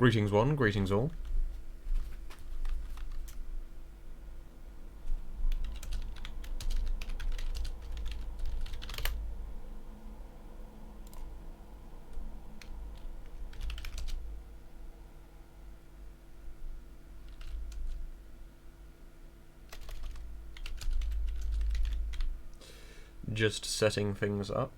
Greetings one, greetings all. Just setting things up.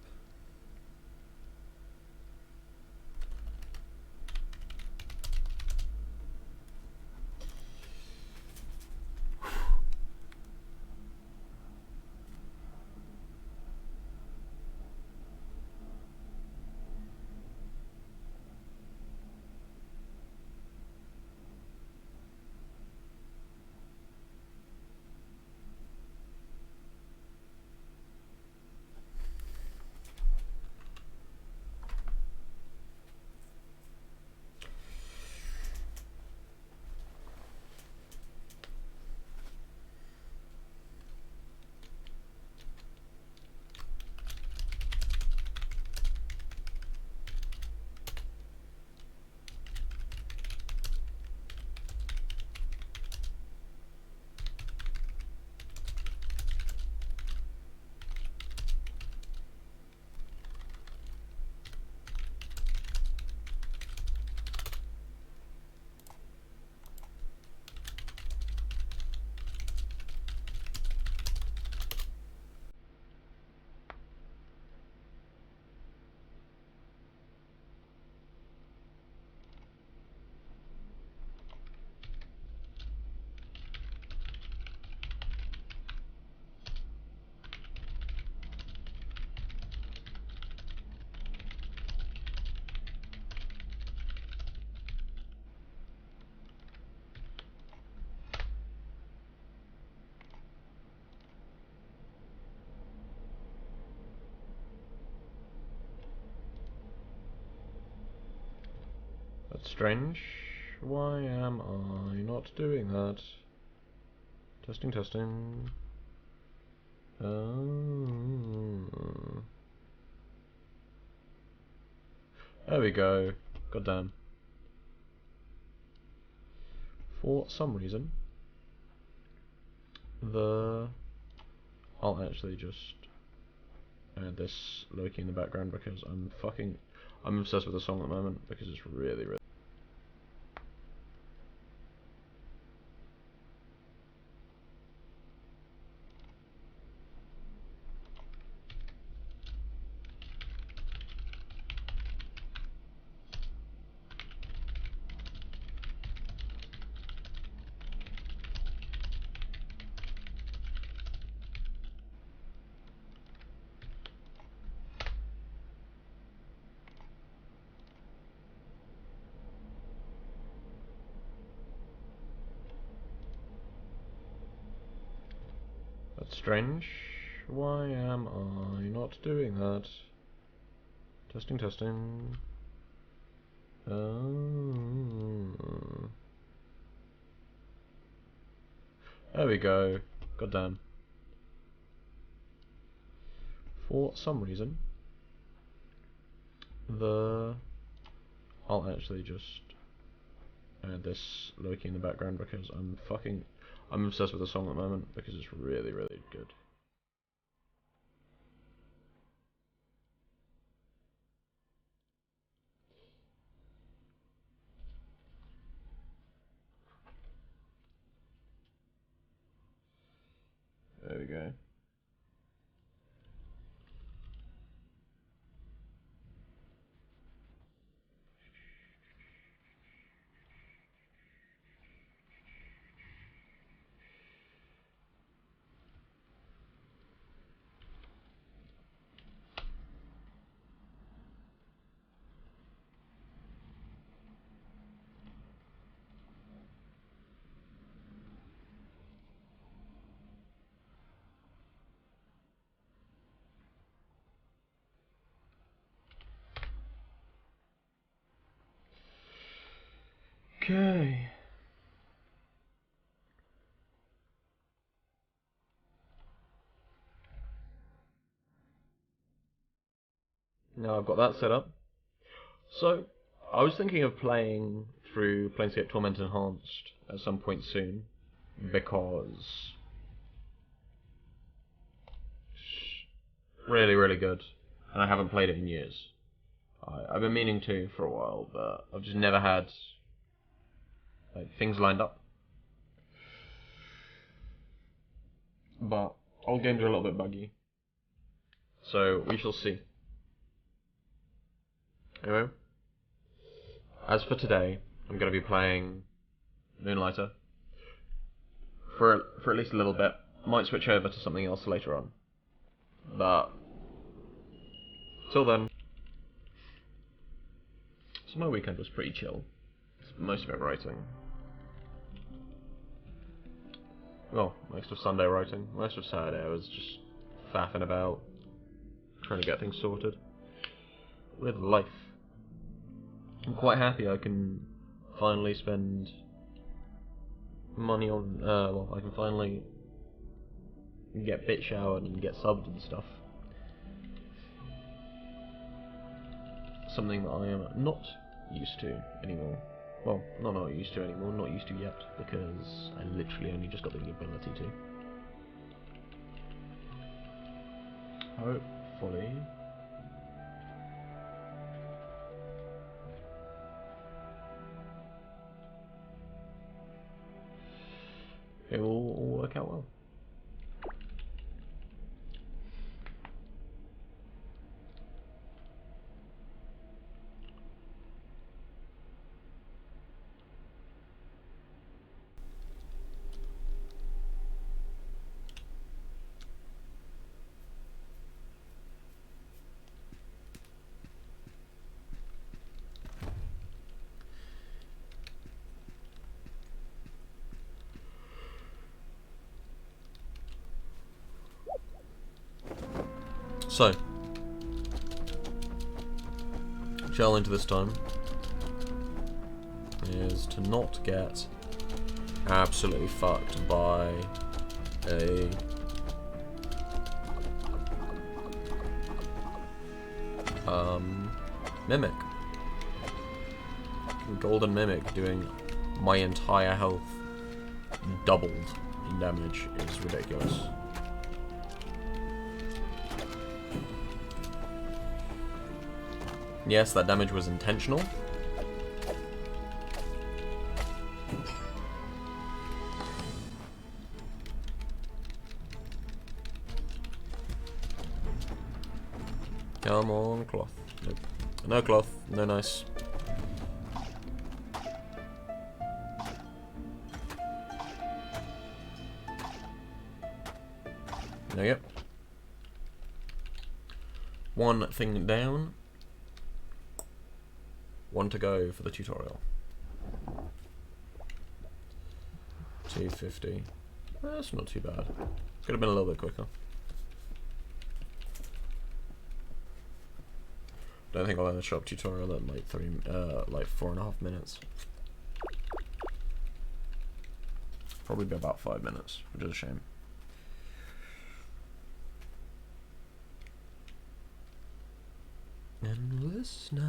That's strange. Why am I not doing that? Testing, testing. There we go. Goddamn. For some reason, I'll actually just add this Loki in the background because I'm obsessed with the song at the moment because it's really, really. That's strange. Why am I not doing that? Testing, testing. There we go. Goddamn. For some reason, I'll actually just add this Loki in the background because I'm obsessed with the song at the moment because it's really, really good. There we go. Okay. Now I've got that set up. So, I was thinking of playing through Planescape Torment Enhanced at some point soon, because it's really, really good, and I haven't played it in years. I've been meaning to for a while, but I've just never had things lined up. But all games are a little bit buggy, so we shall see. Anyway, as for today, I'm going to be playing Moonlighter for at least a little bit. Might switch over to something else later on, but till then. So my weekend was pretty chill. Most of it writing. Well, most of Sunday writing. Most of Saturday I was just faffing about, trying to get things sorted with life. I'm quite happy I can finally spend money on, well, I can finally get bit showered and get subbed and stuff. Something that I am not used to anymore. Well, not used to anymore, not used to yet, because I literally only just got the ability to. Hopefully. It will all work out well. So, challenge this time is to not get absolutely fucked by a Mimic. Golden Mimic doing my entire health doubled in damage is ridiculous. Yes, that damage was intentional. Come on, cloth. Nope. No cloth. No nice. There you go. One thing down. One to go for the tutorial. 250. That's not too bad. Could have been a little bit quicker. Don't think I'll end the shop tutorial at like 4.5 minutes. Probably be about 5 minutes, which is a shame. Endless night.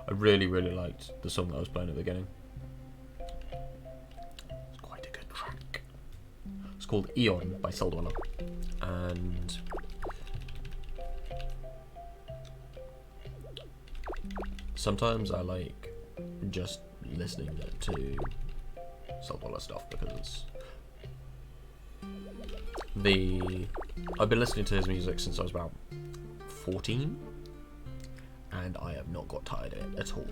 I really, really liked the song that I was playing at the beginning. It's quite a good track. It's called Eon by Celldweller. And sometimes I like just listening to Celldweller stuff because I've been listening to his music since I was about 14. And I have not got tired of it at all.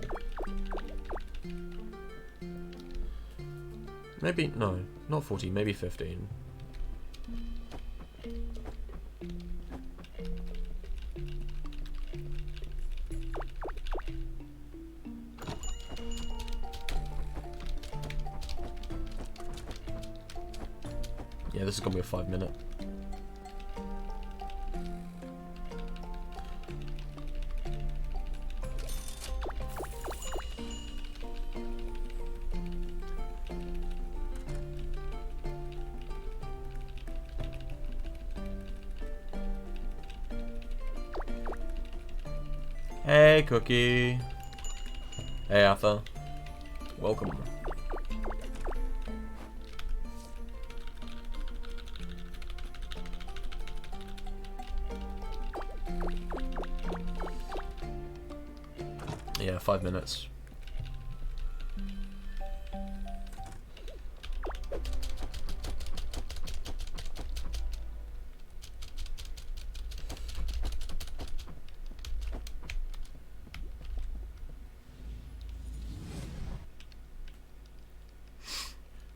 Maybe, no, not 14, maybe 15. Yeah, this is gonna be a 5-minute. Hey, Cookie. Hey, Arthur. Welcome. Yeah, 5 minutes.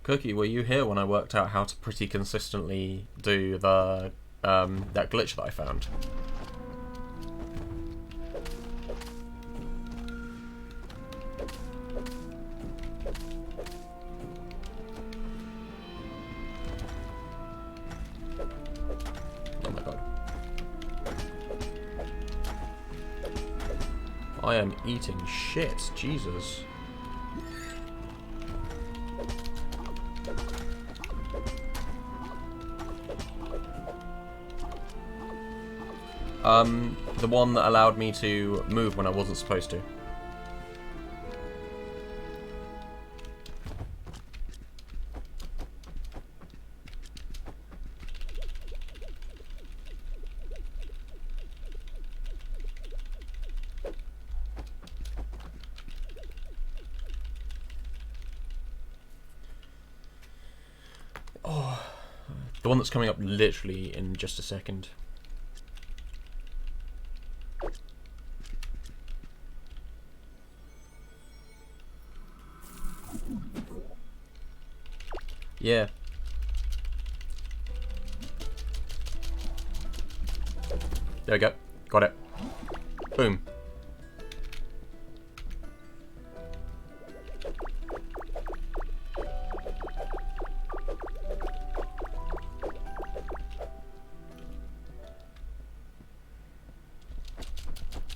Cookie, were you here when I worked out how to pretty consistently do the that glitch that I found? Oh my god. I am eating shit, Jesus. The one that allowed me to move when I wasn't supposed to. Oh, the one that's coming up literally in just a second. Yeah. There we go. Got it. Boom.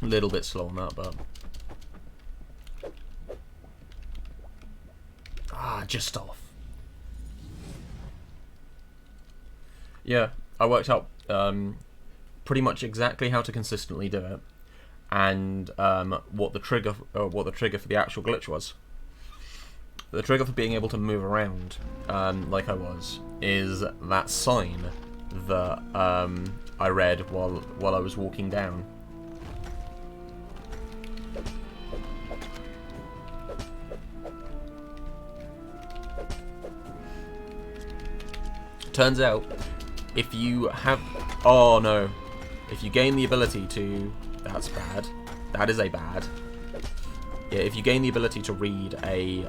A little bit slow on that, but... Ah, just off. Yeah, I worked out pretty much exactly how to consistently do it, and what the trigger for the actual glitch was. The trigger for being able to move around, like I was, is that sign that I read while I was walking down. Turns out, if you have... Oh no. If you gain the ability to... That's bad. That is a bad. Yeah, if you gain the ability to read a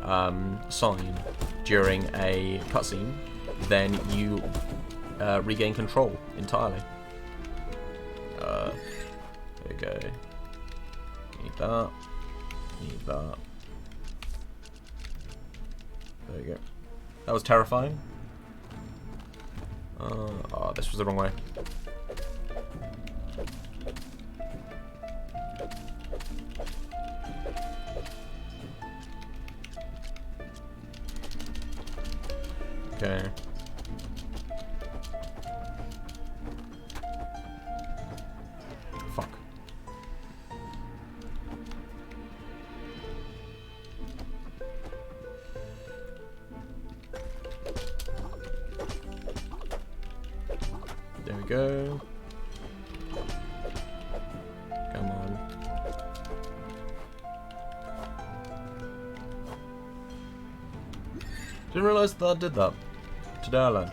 sign during a cutscene, then you regain control entirely. There we go. Need that. Need that. There we go. That was terrifying. Oh, this was the wrong way. Okay. Fuck. There we go. Come on. Didn't realise that I did that. Today I learned.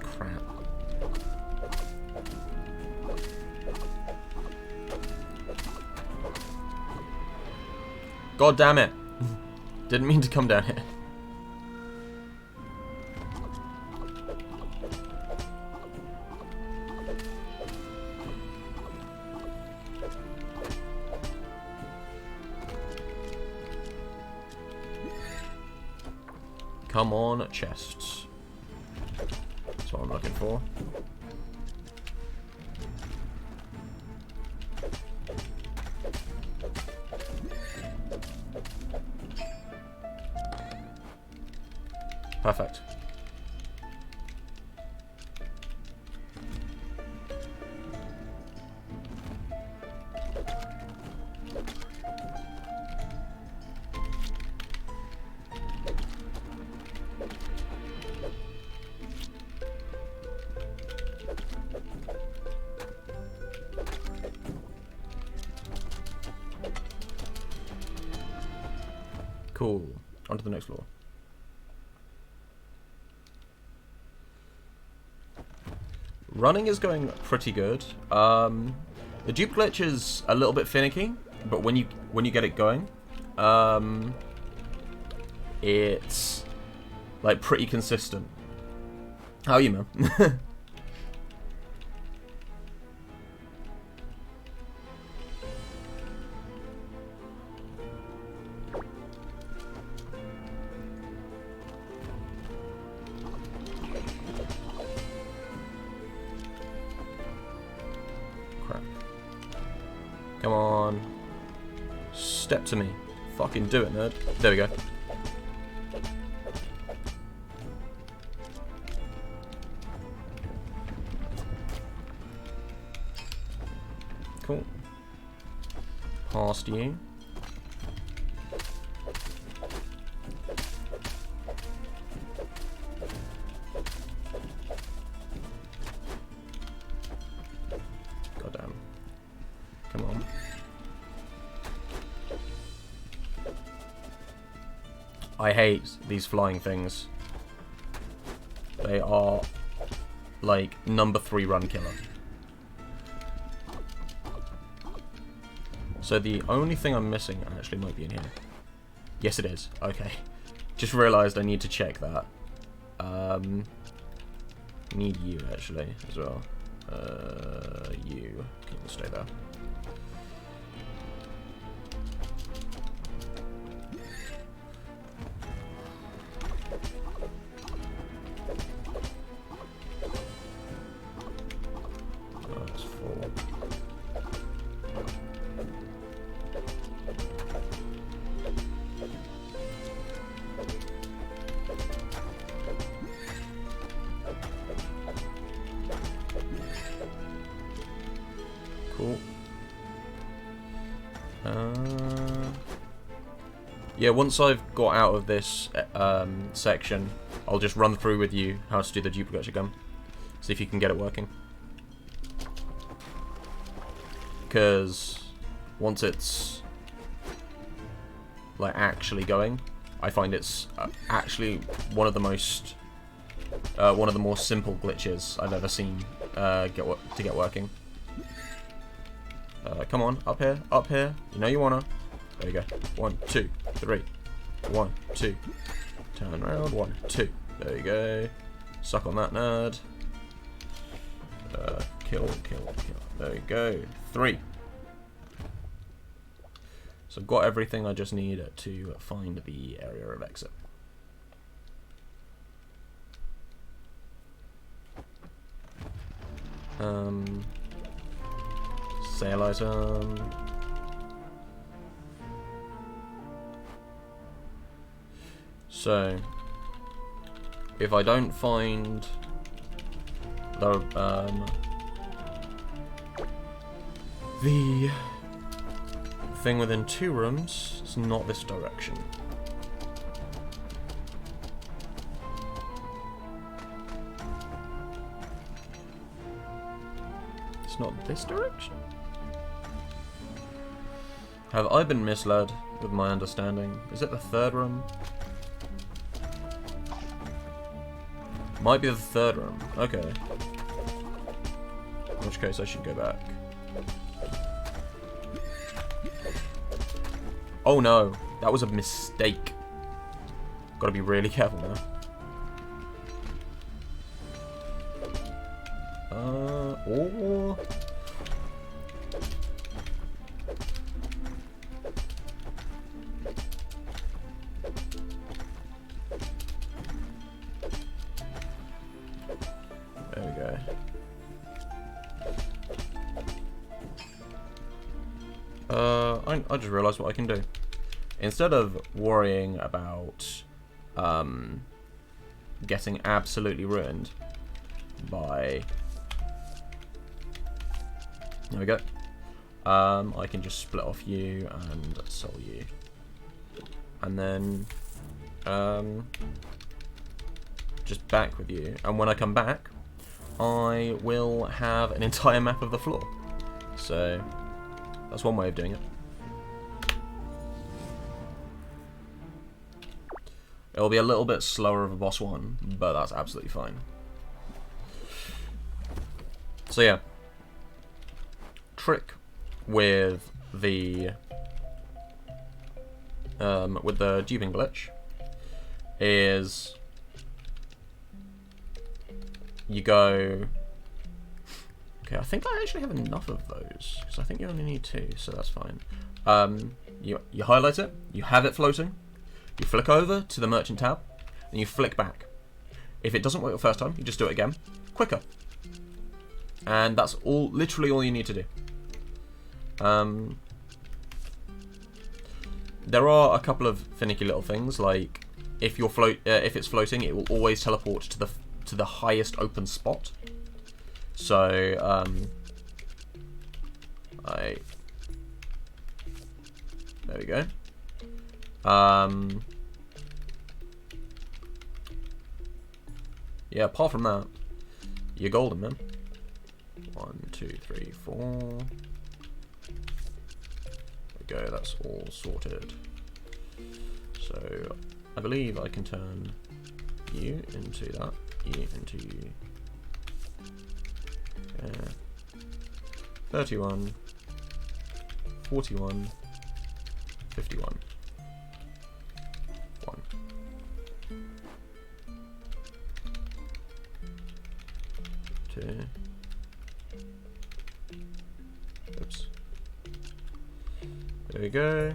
Crap. God damn it. Didn't mean to come down here. Come on, chests. That's what I'm looking for. Perfect. Cool. On to the next floor. Running is going pretty good. The dupe glitch is a little bit finicky, but when you get it going, it's like pretty consistent. How are you, man? Come on. Step to me. Fucking do it, nerd. There we go. Cool. Past you. Goddamn. Come on. I hate these flying things. They are like number 3 run killer. So the only thing I'm missing actually might be in here. Yes, it is. Okay. Just realised I need to check that. Need you actually as well. You can stay there. That's 4. Cool. Yeah, once I've got out of this section, I'll just run through with you how to do the duplicate gun. See if you can get it working. Because once it's like actually going, I find it's actually one of the more simple glitches I've ever seen to get working. Come on, up here, up here. You know you wanna. There you go. 1, 2, 3. 1, 2. Turn around. 1, 2. There you go. Suck on that nerd. Kill, kill, kill. There you go. 3. So I've got everything. I just need to find the area of exit. Sale item. So, if I don't find the thing within 2 rooms, it's not this direction. It's not this direction? Have I been misled with my understanding? Is it the 3rd room? Might be the 3rd room. Okay. In which case I should go back. Oh no, that was a mistake. Gotta be really careful now. Or... There we go. I just realised what I can do. Instead of worrying about getting absolutely ruined by... There we go. I can just split off you and sell you. And then just back with you. And when I come back, I will have an entire map of the floor. So that's one way of doing it. It'll be a little bit slower of a boss one, but that's absolutely fine. So yeah, trick with the duping glitch is you go. Okay, I think I actually have enough of those because I think you only need 2, so that's fine. You highlight it, you have it floating. You flick over to the merchant tab, and you flick back. If it doesn't work the first time, you just do it again, quicker. And that's all, literally all you need to do. There are a couple of finicky little things, like if it's floating, it will always teleport to the highest open spot. So there we go. Yeah, apart from that, you're golden, man. 1, 2, 3, 4. There we go, that's all sorted. So, I believe I can turn you into that, you into you. 31, 41, 51. 1. 2. Oops. There we go.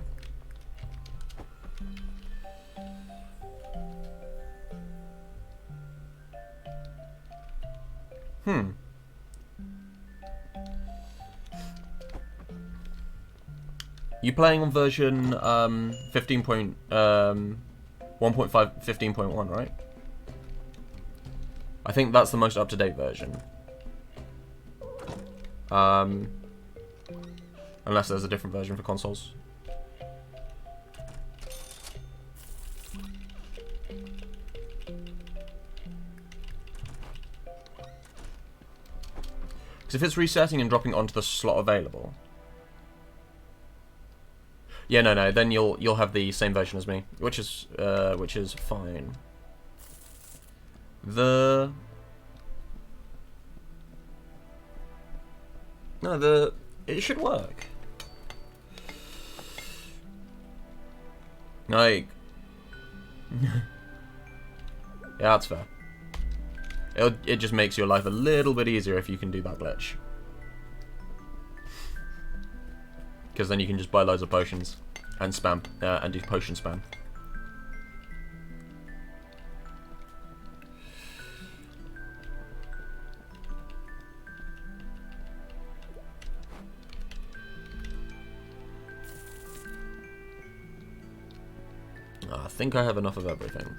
You playing on version 15.1.1, right? I think that's the most up-to-date version. Unless there's a different version for consoles. Because if it's resetting and dropping onto the slot available... Yeah, no, then you'll have the same version as me, which is fine. It should work. Like, yeah, that's fair. It just makes your life a little bit easier if you can do that glitch. Because then you can just buy loads of potions and spam and do potion spam. I think I have enough of everything.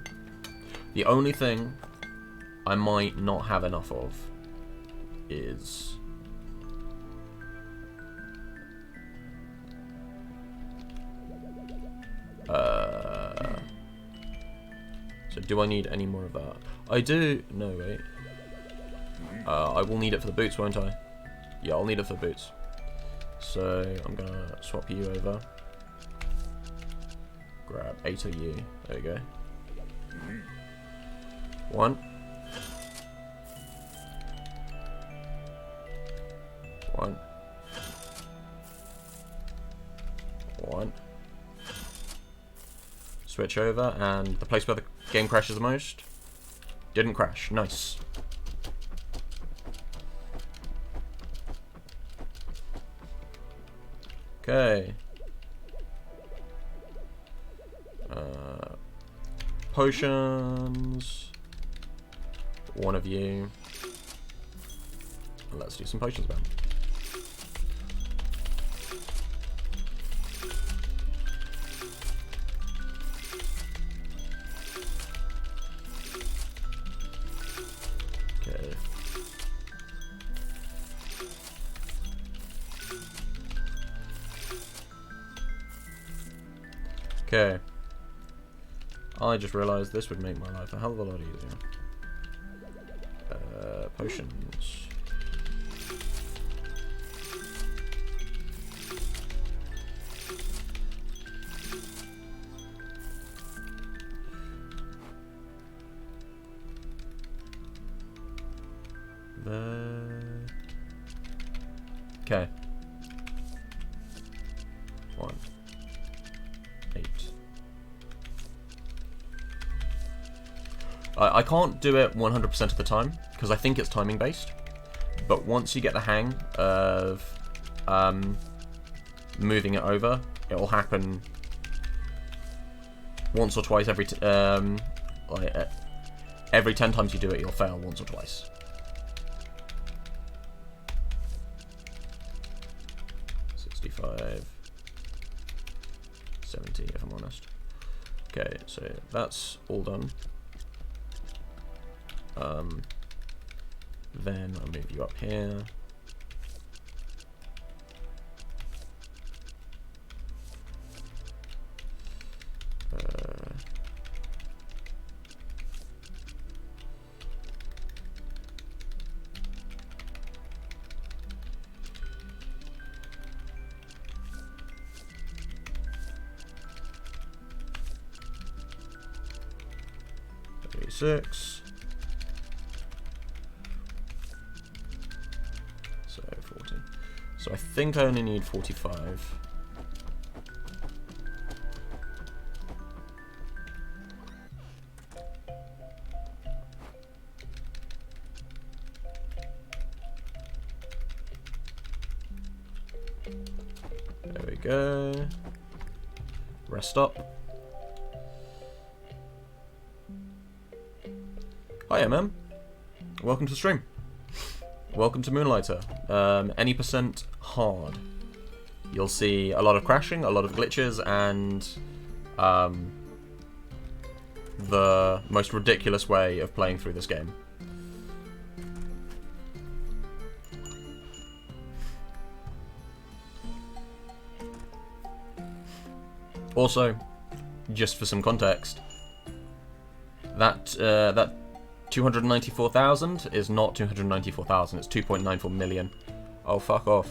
The only thing I might not have enough of is... So do I need any more of that? I do... No, wait. I will need it for the boots, won't I? Yeah, I'll need it for the boots. So I'm gonna swap you over. Grab 8 of you. There we go. 1. 1. 1. Switch over, and the place where the game crashes the most didn't crash. Nice. Okay. Potions. 1 of you. Let's do some potions, man. Okay. I just realised this would make my life a hell of a lot easier. Potions. Okay. 1, 8. I can't do it 100% of the time because I think it's timing based. But once you get the hang of moving it over, it will happen once or twice every every 10 times you do it, you'll fail once or twice. $65, $70 if I'm honest. Okay, so that's all done. Then I'll move you up here. Six. So 40. So I think I only need 45. There we go. Rest up. Hi, MM. Welcome to the stream. Welcome to Moonlighter. Any percent hard. You'll see a lot of crashing, a lot of glitches, and the most ridiculous way of playing through this game. Also, just for some context, that 294,000 is not 294,000, it's 2.94 million. Oh, fuck off.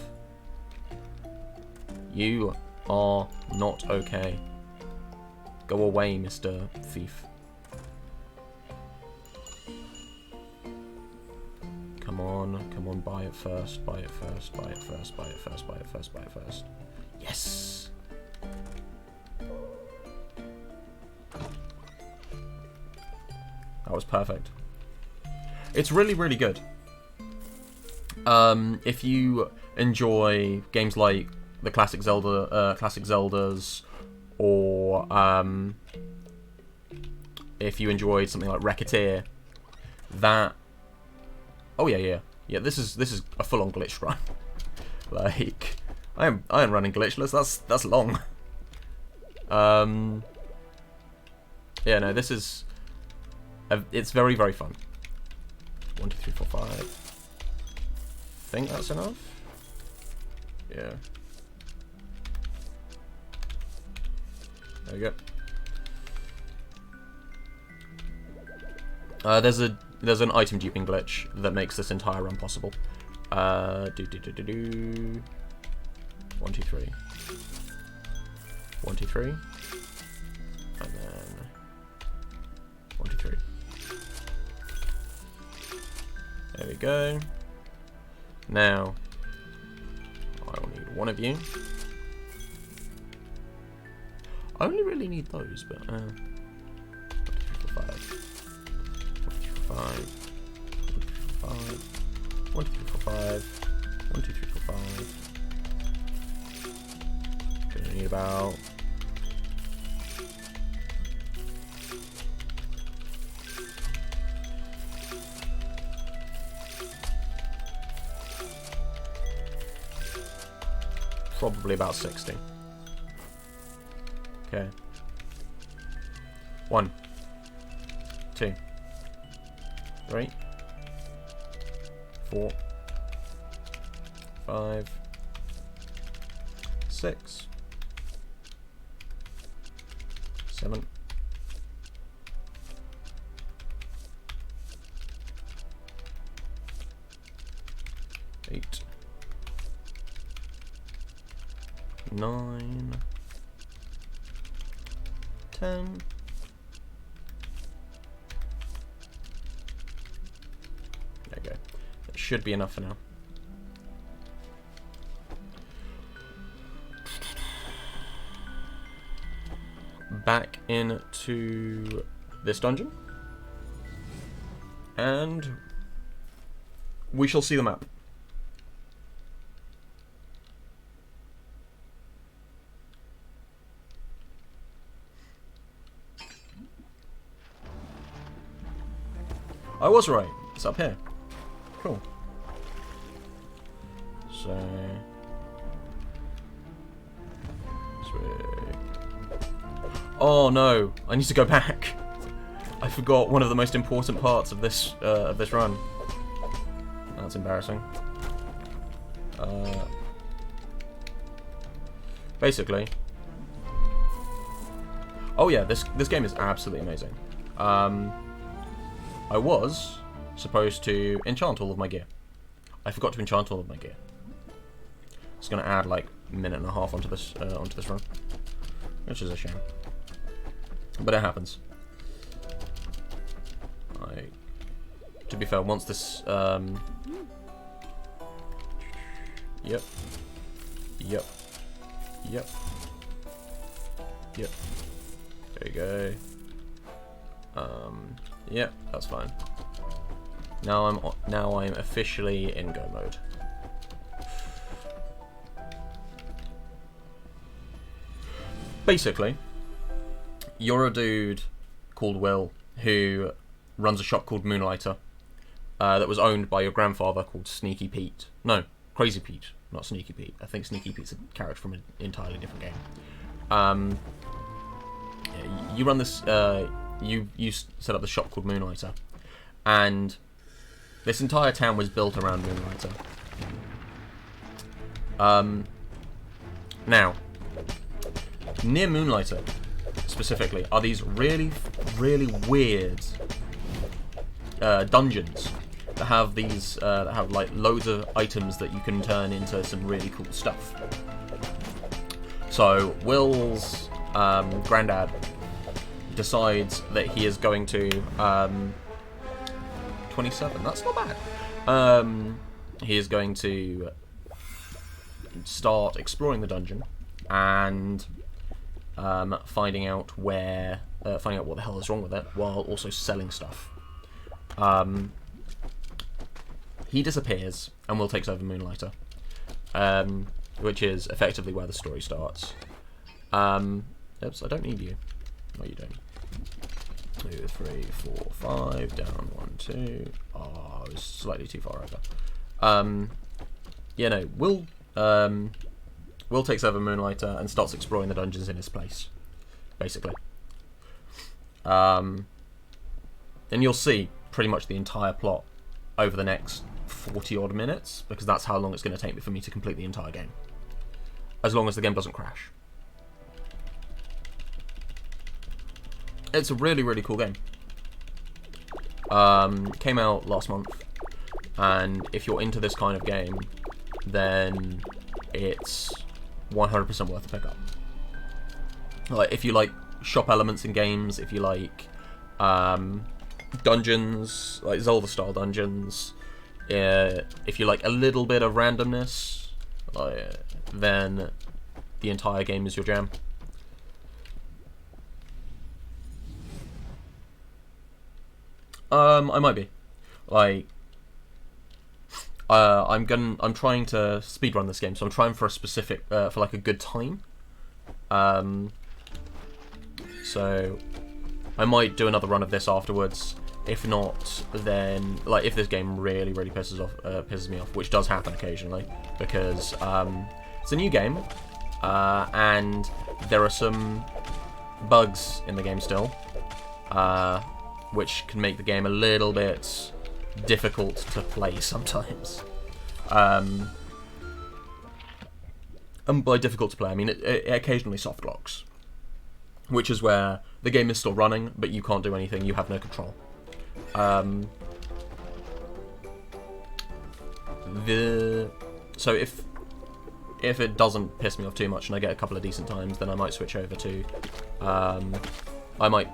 You are not okay. Go away, Mr. Thief. Come on, buy it first, buy it first, buy it first, buy it first, buy it first, buy it first. Yes! That was perfect. It's really, really good. If you enjoy games like the classic Zeldas, or if you enjoyed something like Racketeer, that. Oh yeah. This is a full-on glitch run. Like, I am running glitchless. That's long. Yeah, no, this is. It's very, very fun. 1, 2, 3, 4, 5. Think that's enough? Yeah. There we go. There's an item duping glitch that makes this entire run possible. 1, 2, 3. 1, 2, 3. And then 1, 2, 3. There we go. Now, I will need one of you. I only really need those, but 1, 2, 3, 4, 5. 1, 2, 3, 4, 5. 1, 2, 3, 4, 5. Gonna need about. Probably about 60. Okay. 1, 2, 3, 4, 5, 6, 7. 8. 9. 10. There you go. That should be enough for now. Back into this dungeon. And we shall see the map. I was right. It's up here. Cool. So... Oh no! I need to go back. I forgot one of the most important parts of this run. That's embarrassing. Basically. Oh yeah, this game is absolutely amazing. I was supposed to enchant all of my gear. I forgot to enchant all of my gear. It's going to add like a minute and a half onto this run, which is a shame. But it happens. To be fair, once this, yep, yep, yep, yep. There you go. Yep, that's fine. Now I'm officially in go mode. Basically, you're a dude called Will who runs a shop called Moonlighter that was owned by your grandfather called Sneaky Pete. No, Crazy Pete, not Sneaky Pete. I think Sneaky Pete's a character from an entirely different game. You run this. You set up the shop called Moonlighter, and this entire town was built around Moonlighter. Now, near Moonlighter, specifically, are these really, really weird dungeons that have these that have like loads of items that you can turn into some really cool stuff. So Will's granddad decides that he is going to 27. That's not bad. He is going to start exploring the dungeon and finding out what the hell is wrong with it, while also selling stuff. He disappears, and Will takes over Moonlighter, which is effectively where the story starts. Oops, I don't need you. No, you don't. 2, 3, 4, 5, down 1, 2. Oh, I was slightly too far over. Yeah, no, Will takes over Moonlighter and starts exploring the dungeons in his place, basically. And you'll see pretty much the entire plot over the next 40 odd minutes, because that's how long it's going to take for me to complete the entire game. As long as the game doesn't crash. It's a really, really cool game. Came out last month, and if you're into this kind of game, then it's 100% worth the pickup. Like, if you like shop elements in games, if you like dungeons, like Zelda-style dungeons, if you like a little bit of randomness, then the entire game is your jam. I might be. Like, I'm trying to speedrun this game, so I'm trying for a specific, for like a good time. So I might do another run of this afterwards. If not, then like if this game really, really pisses me off, which does happen occasionally, because it's a new game, and there are some bugs in the game still, which can make the game a little bit difficult to play sometimes. And by difficult to play, I mean it occasionally soft locks. which is where the game is still running, but you can't do anything, you have no control. So if it doesn't piss me off too much and I get a couple of decent times, then I might switch over to, I might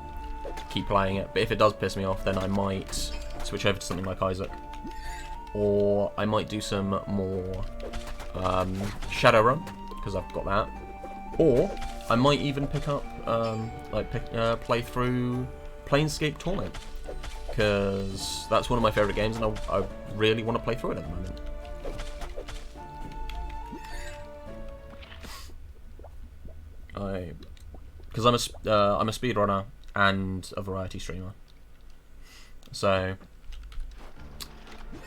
keep playing it, but if it does piss me off, then I might switch over to something like Isaac. Or I might do some more Shadowrun, because I've got that. Or I might even pick up, play through Planescape Torment, because that's one of my favourite games, and I really want to play through it at the moment. Because I'm a speedrunner and a variety streamer, so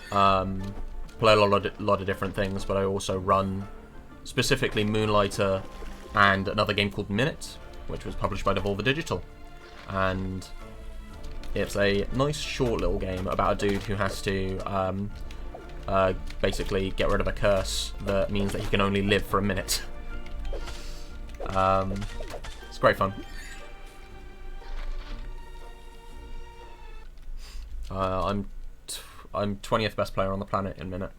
play a lot of different things, but I also run specifically Moonlighter and another game called Minute, which was published by Devolver Digital, and it's a nice short little game about a dude who has to basically get rid of a curse that means that he can only live for a minute. It's great fun. I'm 20th best player on the planet in Minute.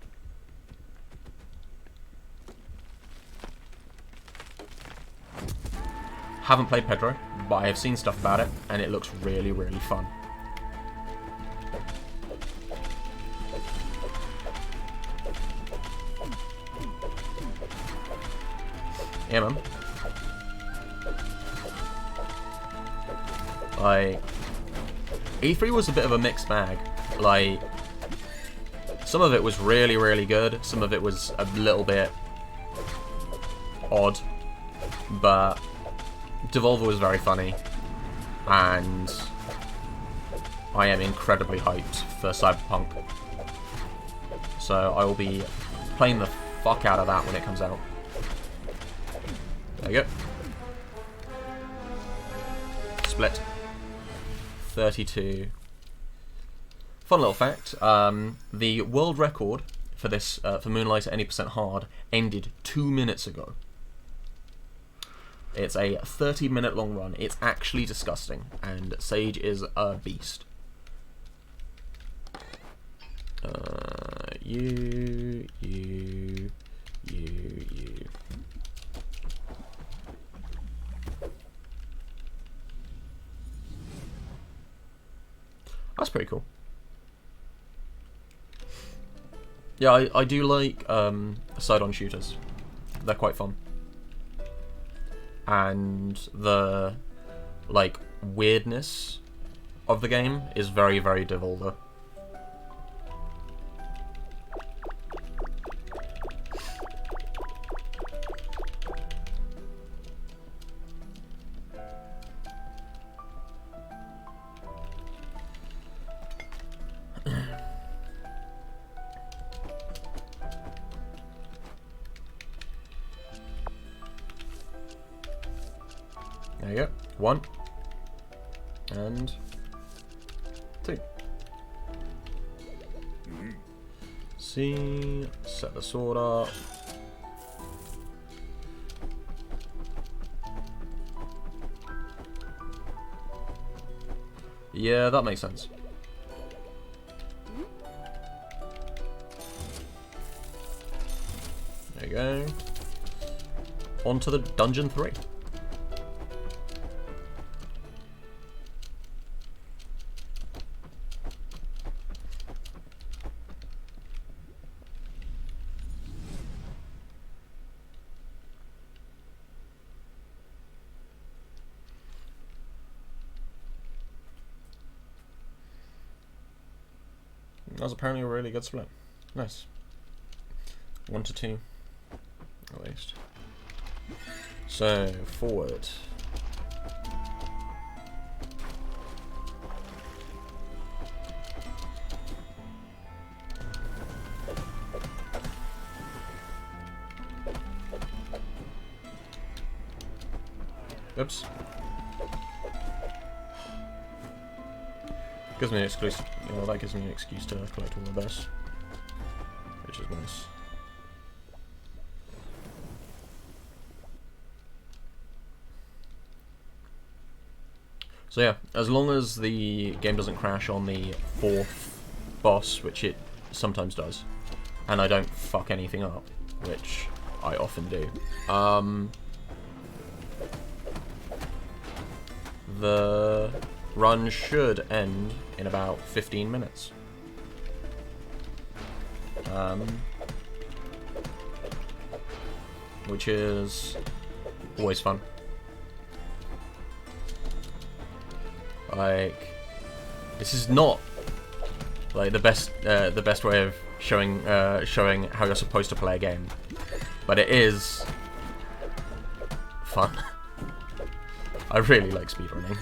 Haven't played Pedro, but I have seen stuff about it, and it looks really, really fun. Yeah, man. Like, E3 was a bit of a mixed bag. Like, some of it was really, really good. Some of it was a little bit odd. But Devolver was very funny. And I am incredibly hyped for Cyberpunk. So I will be playing the fuck out of that when it comes out. There you go. Split. 32. Fun little fact, the world record for this, for Moonlighter Any Percent Hard, ended 2 minutes ago. It's a 30-minute long run. It's actually disgusting, and Sage is a beast. You. That's pretty cool. Yeah, I do like side-on shooters. They're quite fun. And the, like, weirdness of the game is very, very Devolver. There you go. 1. And 2. C. Set the sword up. Yeah, that makes sense. There you go. On to the Dungeon 3. That was apparently a really good split. Nice. 1 to 2, at least. So, forward. Oops. Gives me an exclusive. You know, that gives me an excuse to collect all of this, which is nice. So yeah, as long as the game doesn't crash on the 4th boss, which it sometimes does, and I don't fuck anything up, which I often do, the run should end in about 15 minutes. Which is always fun. Like, this is not like the best way of showing how you're supposed to play a game, but it is fun. I really like speedrunning.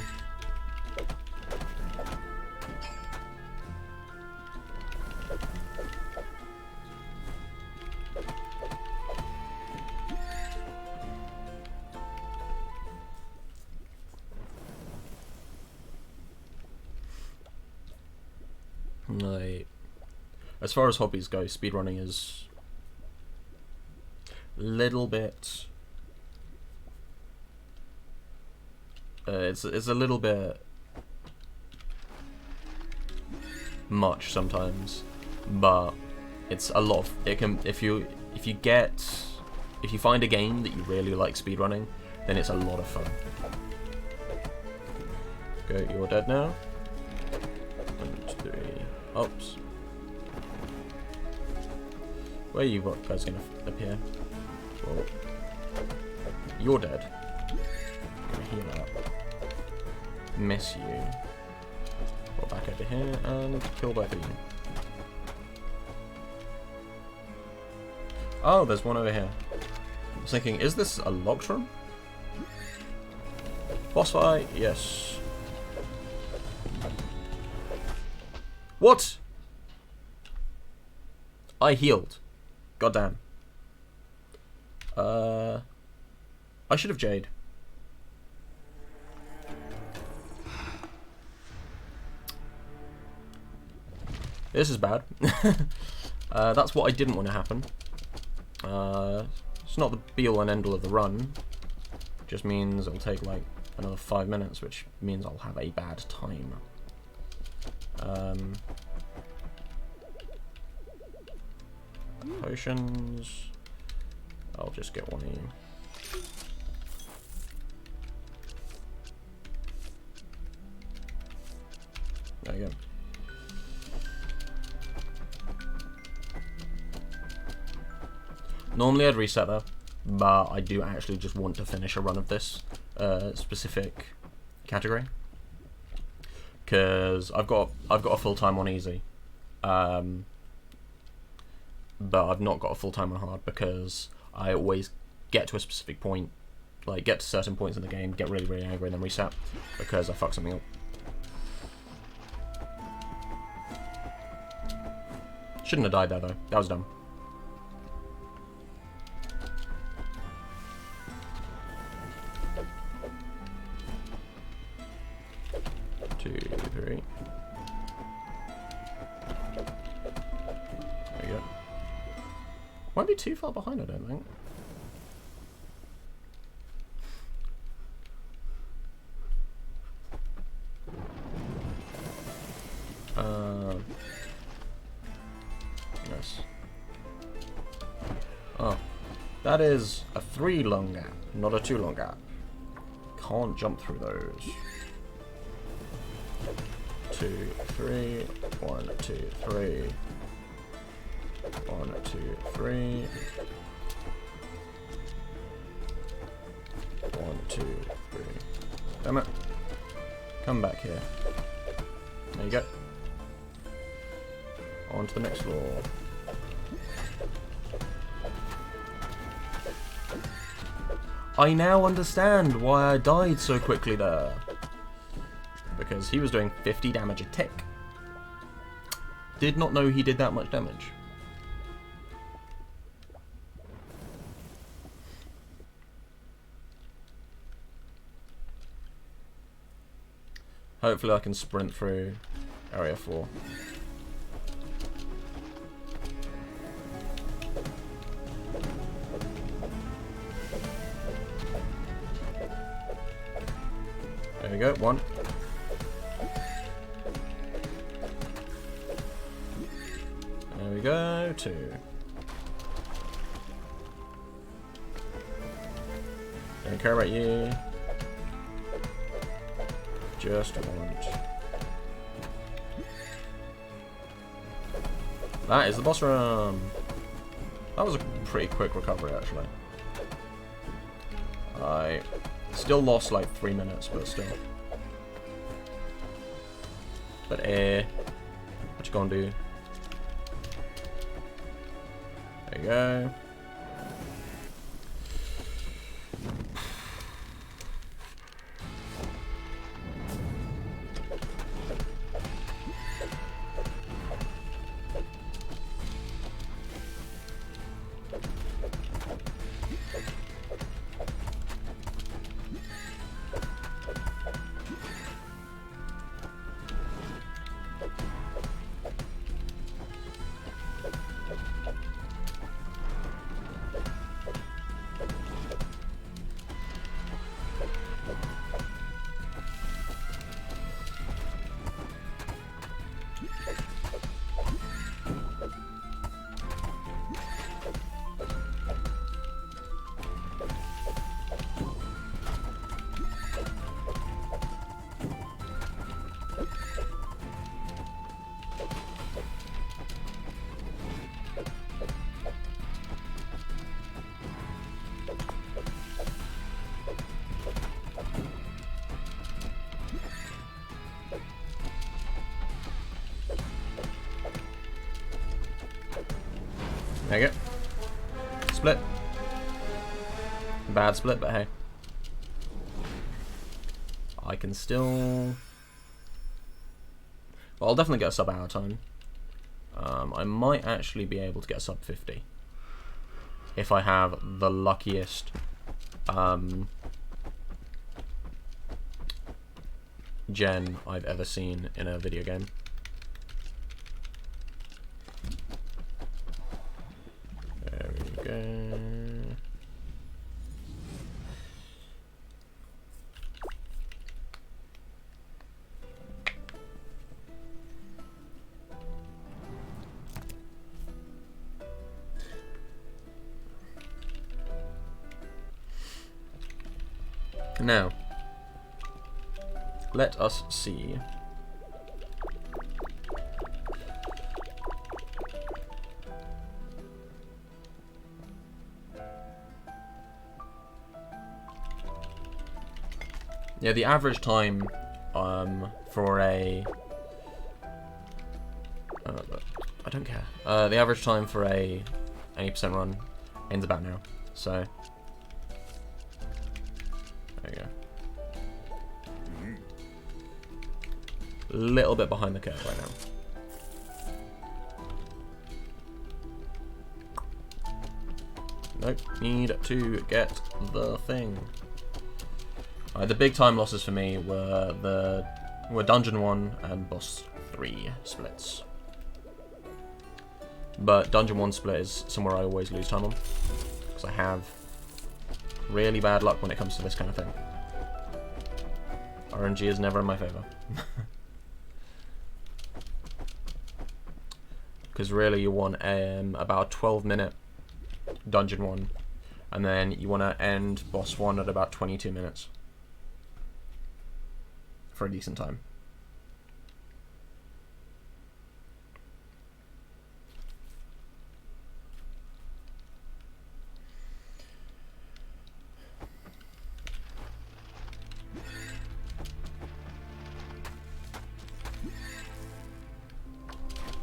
Like, as far as hobbies go, speedrunning is a little bit. It's a little bit much sometimes, but it's a lot of, it can, if you find a game that you really like speedrunning, then it's a lot of fun. Okay, you're dead now. 1, 2, 3. Oops. Where are you guys gonna appear? Well, you're dead. I'm gonna heal up. Miss you. Go back over here and kill both of you. Oh, there's one over here. I was thinking, is this a locked room? Boss fight? Yes. What? I healed. Goddamn. I should have Jade. This is bad. That's what I didn't want to happen. It's not the be-all and end-all of the run. Just means it'll take like another 5 minutes, which means I'll have a bad time. Potions. I'll just get one of you. There you go. Normally I'd reset though, but I do actually just want to finish a run of this specific category, because I've got a full time on easy, but I've not got a full time on hard because I always get to a specific point, like get to certain points in the game, get really really angry and then reset because I fucked something up. Shouldn't have died there though. That was dumb. Won't be too far behind, I don't think. Yes. Oh, that is a 3 long gap, not a 2 long gap. Can't jump through those. 2, 3, 1, 2, 3. 1, 2, 3. 1, 2, 3. Damn it. Come back here. There you go. On to the next floor. I now understand why I died so quickly there. Because he was doing 50 damage a tick. Did not know he did that much damage. Hopefully I can sprint through area 4. There we go, 1. 2. Don't care about you. Just want. That is the boss room. That was a pretty quick recovery, actually. I still lost like 3 minutes, but still. But what you gonna do? There you go. There you go. Split. Bad split, but hey. I can still... Well, I'll definitely get a sub out of time. I might actually be able to get a sub 50. If I have the luckiest... gen I've ever seen in a video game. There we go. Now, let us see. Yeah, the average time for a I don't care. The average time for a 80% run ends about now. So there you go. Little bit behind the curve right now. Nope, need to get the thing. The big time losses for me were Dungeon 1 and Boss 3 splits. But Dungeon 1 split is somewhere I always lose time on, because I have really bad luck when it comes to this kind of thing. RNG is never in my favour. Because really you want about 12-minute Dungeon 1, and then you want to end Boss 1 at about 22 minutes. For a decent time.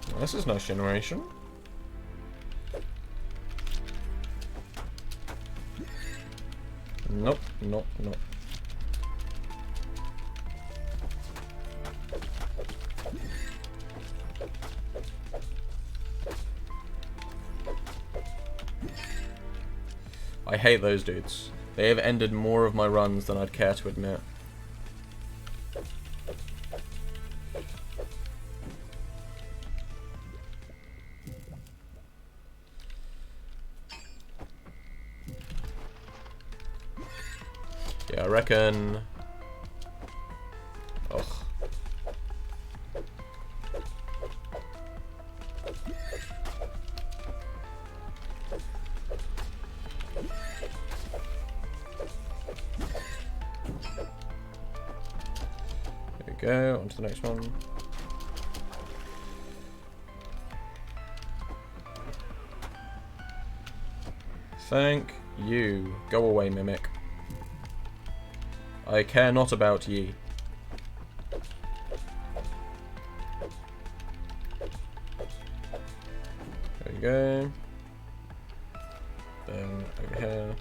Well, this is nice generation. Nope, nope, nope. I hate those dudes. They have ended more of my runs than I'd care to admit. Yeah, I reckon... Ugh. go, on to the next one. Thank you. Go away, Mimic. I care not about ye. There we go. Then over here.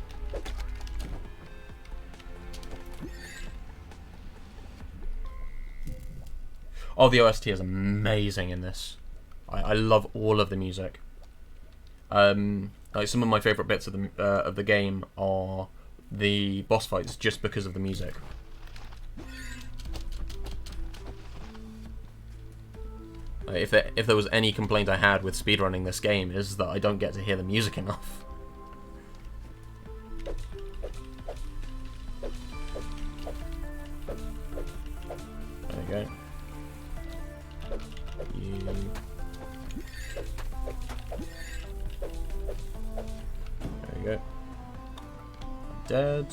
Oh, the OST is amazing in this. I love all of the music. Like some of my favourite bits of the game are the boss fights, just because of the music. If there was any complaint I had with speedrunning this game, is that I don't get to hear the music enough. There we go. There we go. Dead.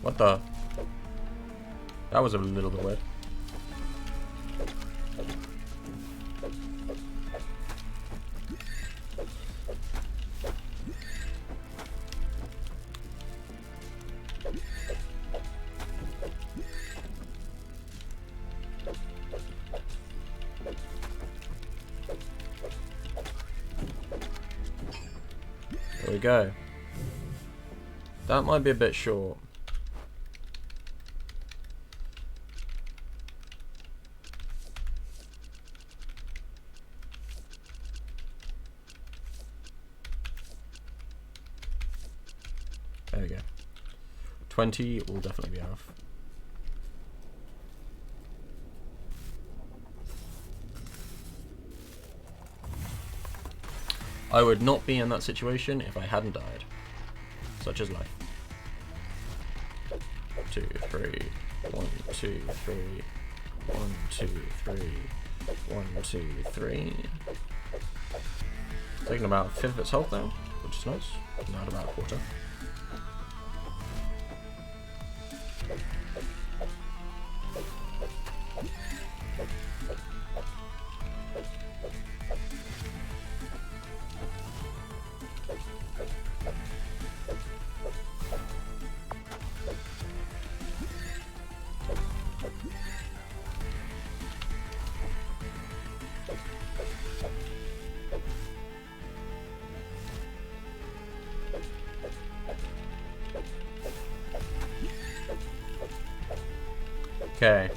What the? That was a little bit weird. There we go. That might be a bit short. There we go. 20 will definitely be enough. I would not be in that situation if I hadn't died. Such is life. 2, 3. 1, 2, 3. 1, 2, 3. 1, 2, 3. Taking about a fifth of its health now, which is nice. Now at about a quarter. Okay.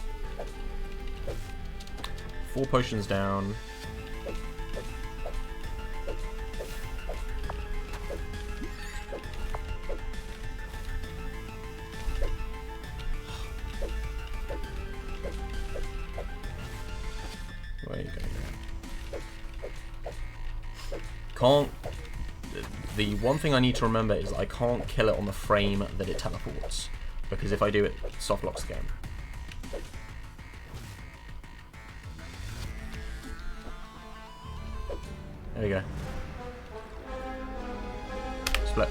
4 potions down. Where are you going? Can't. The one thing I need to remember is I can't kill it on the frame that it teleports, because if I do, it soft locks the game. There you go. Split.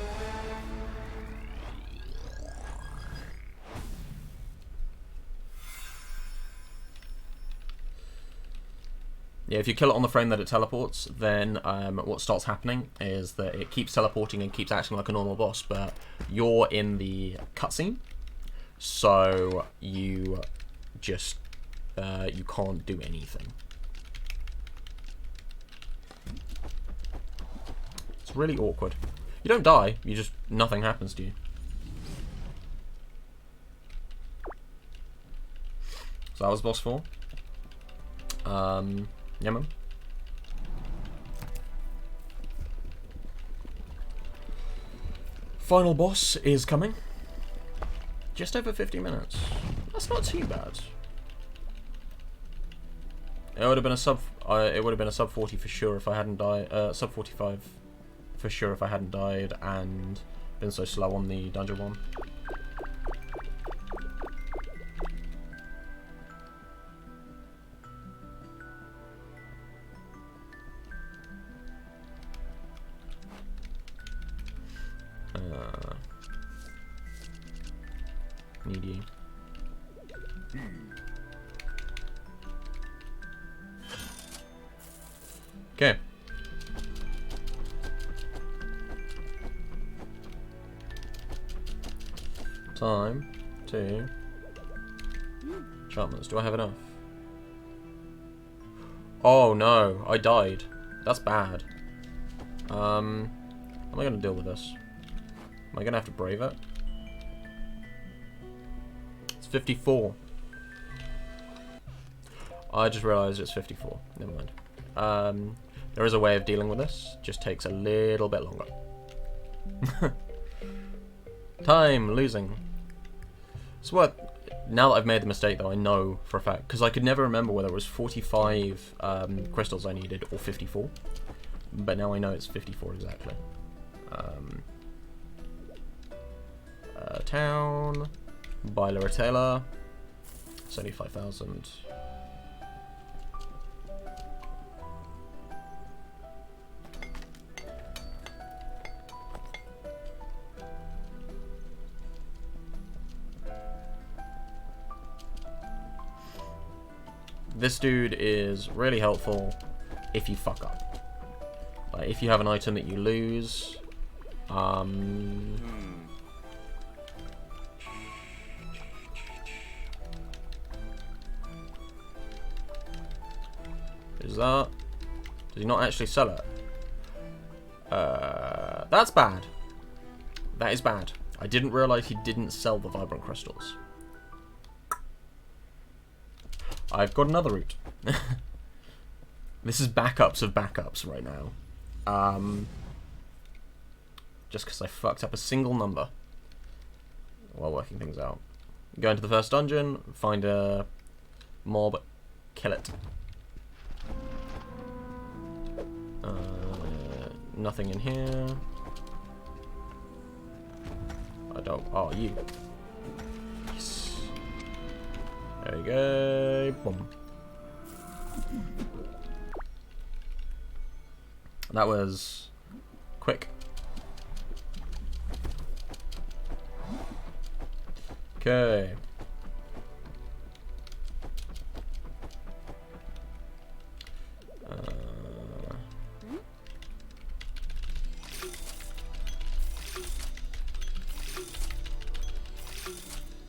Yeah, if you kill it on the frame that it teleports, then what starts happening is that it keeps teleporting and keeps acting like a normal boss, but you're in the cutscene, so you just you can't do anything. It's really awkward. You don't die, you just, nothing happens to you. So that was boss 4. Yeah, man. Final boss is coming. Just over 50 minutes. That's not too bad. It would have been a sub. It would have been a sub 40 for sure if I hadn't died. Sub 45 for sure if I hadn't died and been so slow on the dungeon one. need you. Okay. Time to enchantments. Do I have enough? Oh no, I died. That's bad. How am I gonna deal with this? Am I gonna have to brave it? It's 54. I just realised it's 54. Never mind. There is a way of dealing with this. Just takes a little bit longer. Time losing. So what? Now that I've made the mistake, though, I know for a fact, because I could never remember whether it was 45 crystals I needed or 54. But now I know it's 54 exactly. Town. Buy a retailer. 75,000. This dude is really helpful if you fuck up. Like, if you have an item that you lose, is that? Does he not actually sell it? That's bad. That is bad. I didn't realise he didn't sell the vibrant crystals. I've got another route. This is backups of backups right now. Just because I fucked up a single number while working things out. Go into the first dungeon, find a mob, kill it. Nothing in here. I don't. Oh, you. Yes. There you go. Boom. That was quick. Okay.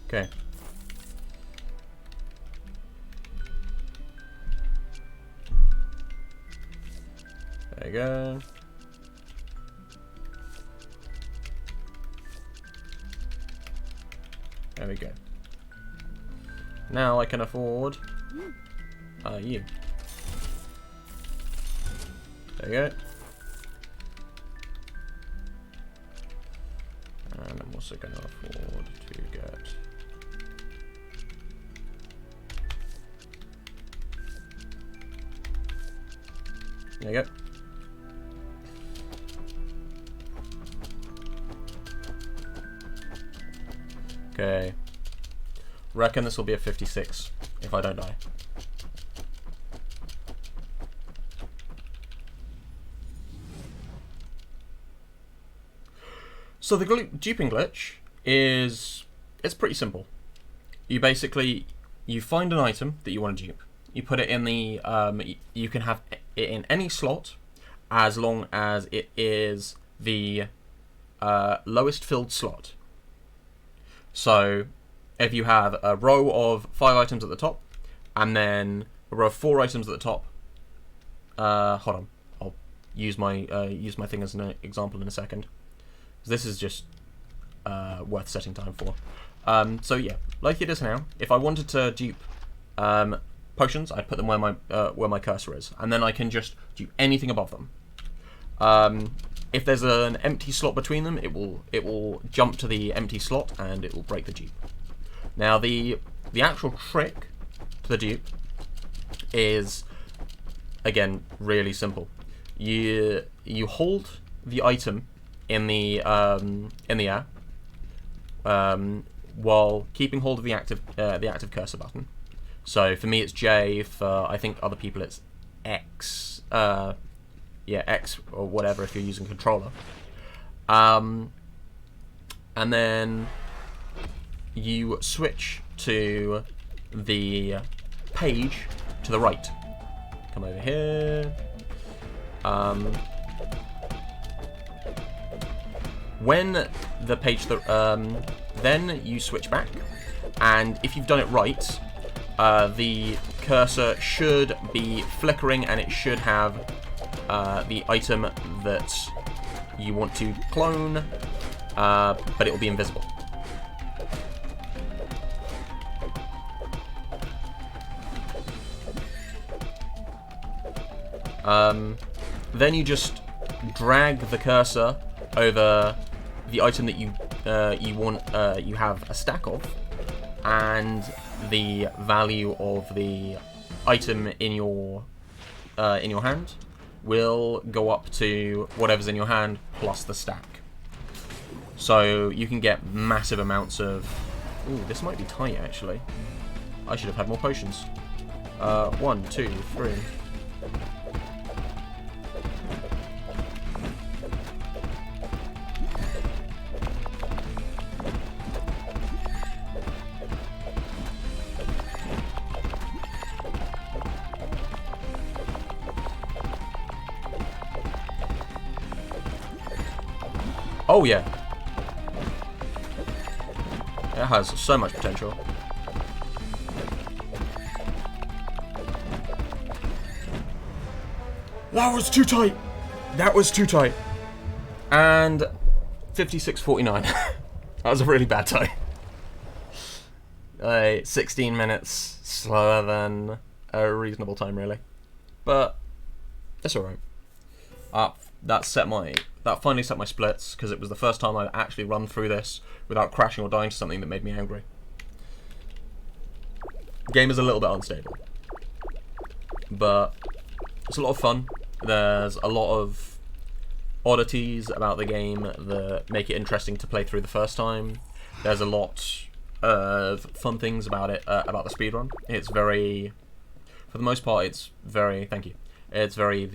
Okay. There you go. There we go. Now I can afford you. There you go. And I'm also going to afford to get there you go. Okay. Reckon this will be a 56 if I don't die. So the duping glitch is, it's pretty simple. You basically, you find an item that you want to dupe. You put it in the, you can have it in any slot as long as it is the lowest filled slot. So if you have a row of 5 items at the top and then a row of 4 items at the top, hold on, I'll use my thing as an example in a second. This is just worth setting time for. So yeah, like it is now, if I wanted to dupe potions, I'd put them where my cursor is, and then I can just dupe anything above them. If there's an empty slot between them, it will jump to the empty slot and it will break the dupe. Now the actual trick to the dupe is, again, really simple. You hold the item in the air while keeping hold of the active cursor button. So for me it's J, for I think other people it's X. Yeah, X or whatever if you're using controller. And then you switch to the page to the right. Come over here. When the page, then you switch back, and if you've done it right, the cursor should be flickering, and it should have the item that you want to clone, but it will be invisible. Then you just drag the cursor over the item that you have a stack of, and the value of the item in your hand will go up to whatever's in your hand plus the stack. So you can get massive amounts of. Ooh, this might be tight actually. I should have had more potions. 1, 2, 3. Oh yeah. It has so much potential. That was too tight. That was too tight. And 56:49. That was a really bad time. 16 minutes slower than a reasonable time, really. But it's alright. That finally set my splits, because it was the first time I'd actually run through this without crashing or dying to something that made me angry. The game is a little bit unstable, but it's a lot of fun. There's a lot of oddities about the game that make it interesting to play through the first time. There's a lot of fun things about it, about the speedrun. It's very, for the most part, it's very, thank you. It's very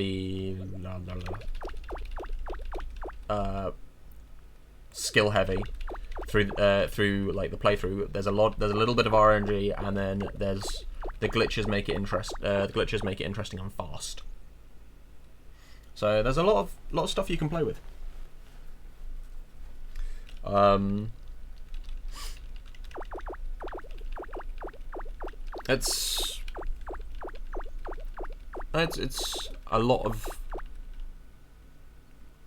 skill heavy through like the playthrough. There's a little bit of RNG, and then there's the glitches make it interesting and fast. So there's a lot of stuff you can play with. It's a lot of.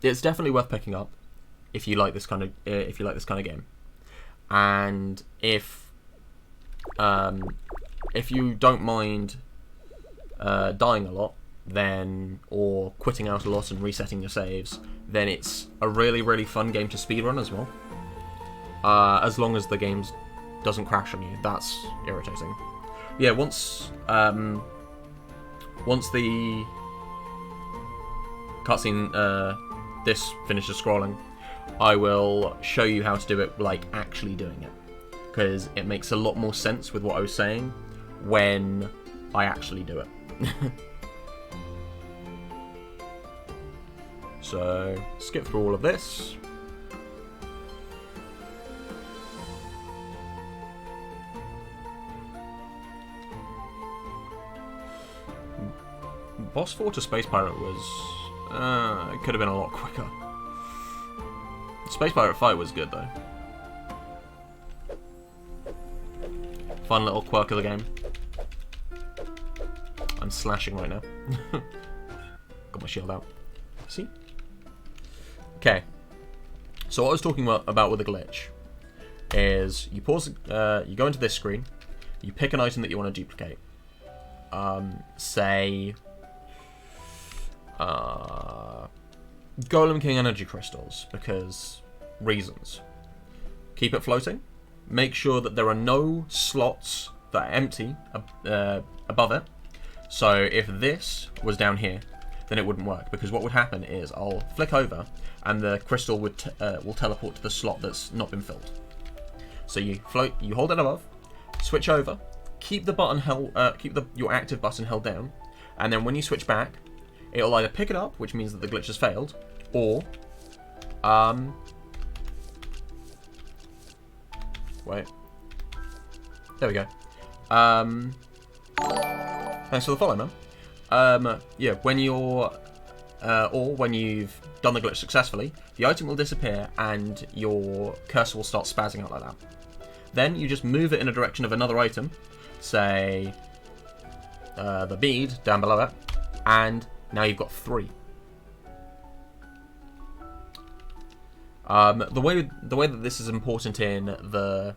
It's definitely worth picking up if you like this kind of game, and if you don't mind dying a lot, then or quitting out a lot and resetting your saves, then it's a really fun game to speedrun as well. As long as the game doesn't crash on you, that's irritating. Yeah, once the cutscene this finishes scrolling, I will show you how to do it, like actually doing it, because it makes a lot more sense with what I was saying when I actually do it. So skip through all of this. Boss 4 to Space Pirate was it could have been a lot quicker. The Space Pirate fight was good though. Fun little quirk of the game. I'm slashing right now. Got my shield out. See? Okay. So what I was talking about with the glitch is you pause, you go into this screen, you pick an item that you want to duplicate. Say Golem King energy crystals, because reasons. Keep it floating. Make sure that there are no slots that are empty above it. So if this was down here, then it wouldn't work, because what would happen is I'll flick over and the crystal will teleport to the slot that's not been filled. So you float, you hold it above, switch over, keep the button held, your active button held down, and then when you switch back, it'll either pick it up, which means that the glitch has failed, or wait, There we go. Thanks for the follow, man. Yeah, when you're... or when you've done the glitch successfully, the item will disappear and your cursor will start spazzing out like that. Then you just move it in a direction of another item, say the bead down below it, and now you've got 3. The way that this is important in the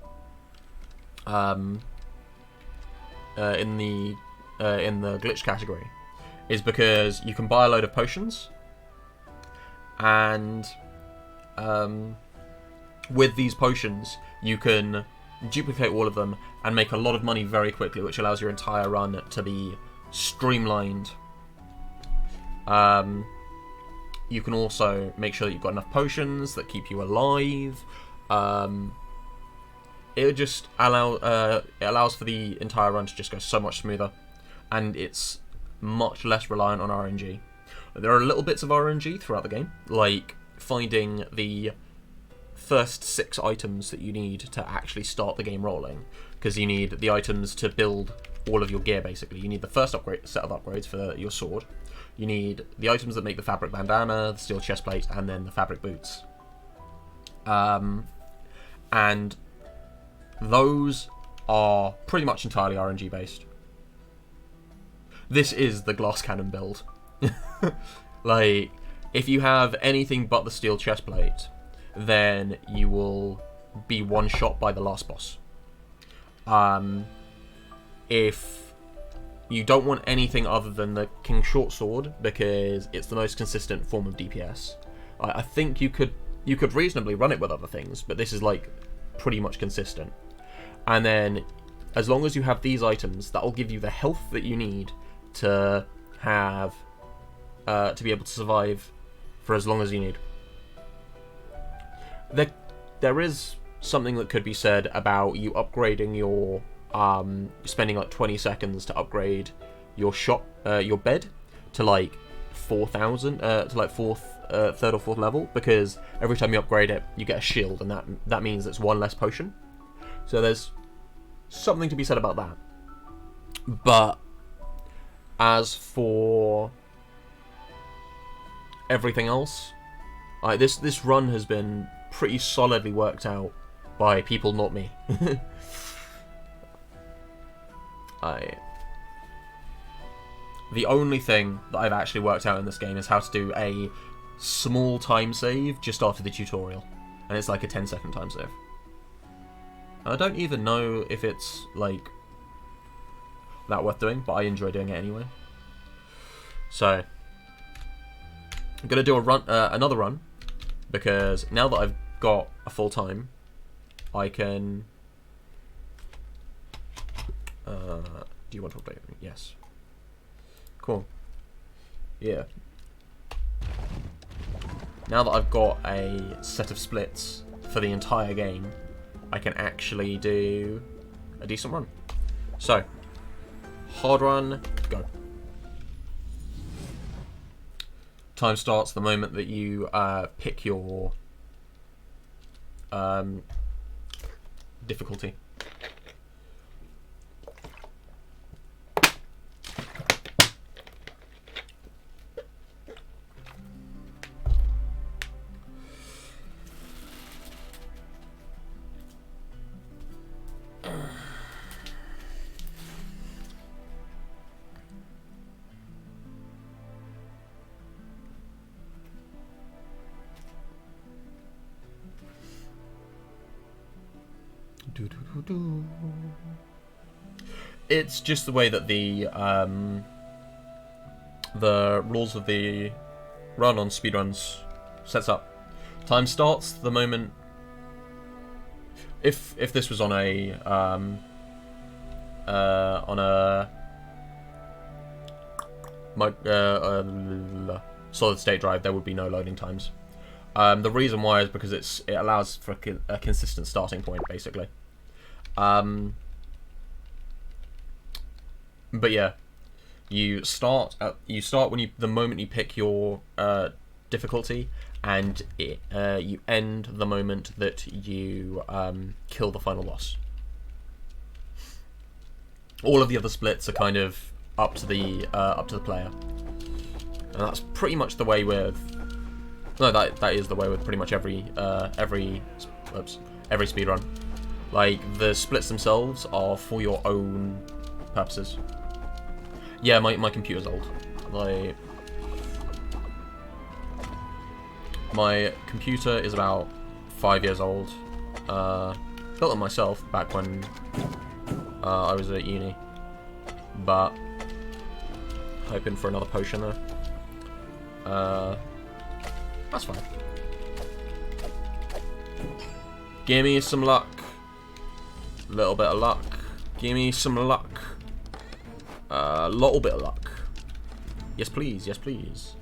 glitch category is because you can buy a load of potions, and with these potions you can duplicate all of them and make a lot of money very quickly, which allows your entire run to be streamlined. You can also make sure that you've got enough potions that keep you alive. It just it allows for the entire run to just go so much smoother, and it's much less reliant on RNG. There are little bits of RNG throughout the game, like finding the first 6 items that you need to actually start the game rolling, because you need the items to build all of your gear, basically. You need the first set of upgrades for your sword. You need the items that make the fabric bandana, the steel chestplate, and then the fabric boots. And those are pretty much entirely RNG based. This is the glass cannon build. Like, if you have anything but the steel chestplate, then you will be one shot by the last boss. If you don't want anything other than the King Short Sword, because it's the most consistent form of DPS, I think you could reasonably run it with other things, but this is like pretty much consistent. And then, as long as you have these items, that will give you the health that you need to have to be able to survive for as long as you need. There is something that could be said about you upgrading your spending like 20 seconds to upgrade your your bed to like 4,000 to like third or fourth level, because every time you upgrade it you get a shield, and that means it's 1 less potion. So there's something to be said about that. But as for everything else, this run has been pretty solidly worked out by people, not me. The only thing that I've actually worked out in this game is how to do a small time save just after the tutorial, and it's like a 10-second time save. I don't even know if it's like that worth doing, but I enjoy doing it anyway. So I'm gonna do another run, because now that I've got a full time, I can. Do you want to update me? Yes. Cool. Yeah. Now that I've got a set of splits for the entire game, I can actually do a decent run. So, hard run, go. Time starts the moment that you pick your difficulty. It's just the way that the rules of the run on speedruns sets up. Time starts the moment. If this was on a solid state drive, there would be no loading times. The reason why is because it allows for a consistent starting point, basically. But yeah, you start when the moment you pick your difficulty, and you end the moment that you kill the final boss. All of the other splits are kind of up to the player, and that's pretty much the way with. No, that is the way with pretty much every speedrun. Like, the splits themselves are for your own purposes. Yeah, my computer's old. Like, my computer is about 5 years old. Built it myself back when I was at uni, but hoping for another potion there. That's fine. Give me some luck. Little bit of luck. Give me some luck. Little bit of luck. Yes, please. Yes, please.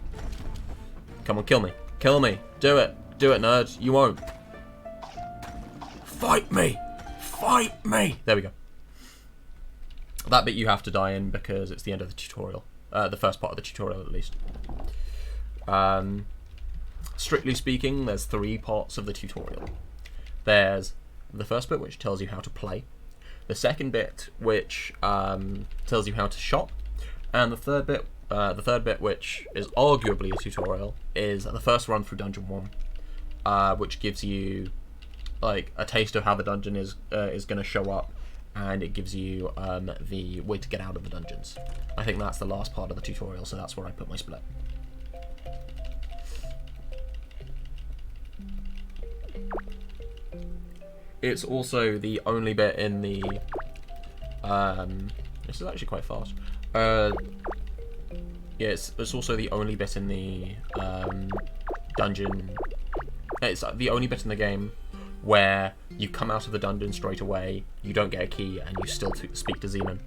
Come on, kill me. Kill me. Do it. Do it, nerd. You won't. Fight me. Fight me. There we go. That bit you have to die in because it's the end of the tutorial. The first part of the tutorial, at least. Strictly speaking, there's 3 parts of the tutorial. There's the first bit, which tells you how to play. The second bit, which tells you how to shop. And the third bit, which is arguably a tutorial, is the first run through Dungeon 1, which gives you like a taste of how the dungeon is going to show up, and it gives you the way to get out of the dungeons. I think that's the last part of the tutorial, so that's where I put my split. It's also the only bit in the... this is actually quite fast. Yeah, it's also the only bit in the dungeon... It's the only bit in the game where you come out of the dungeon straight away, you don't get a key, and you still speak to Xenon.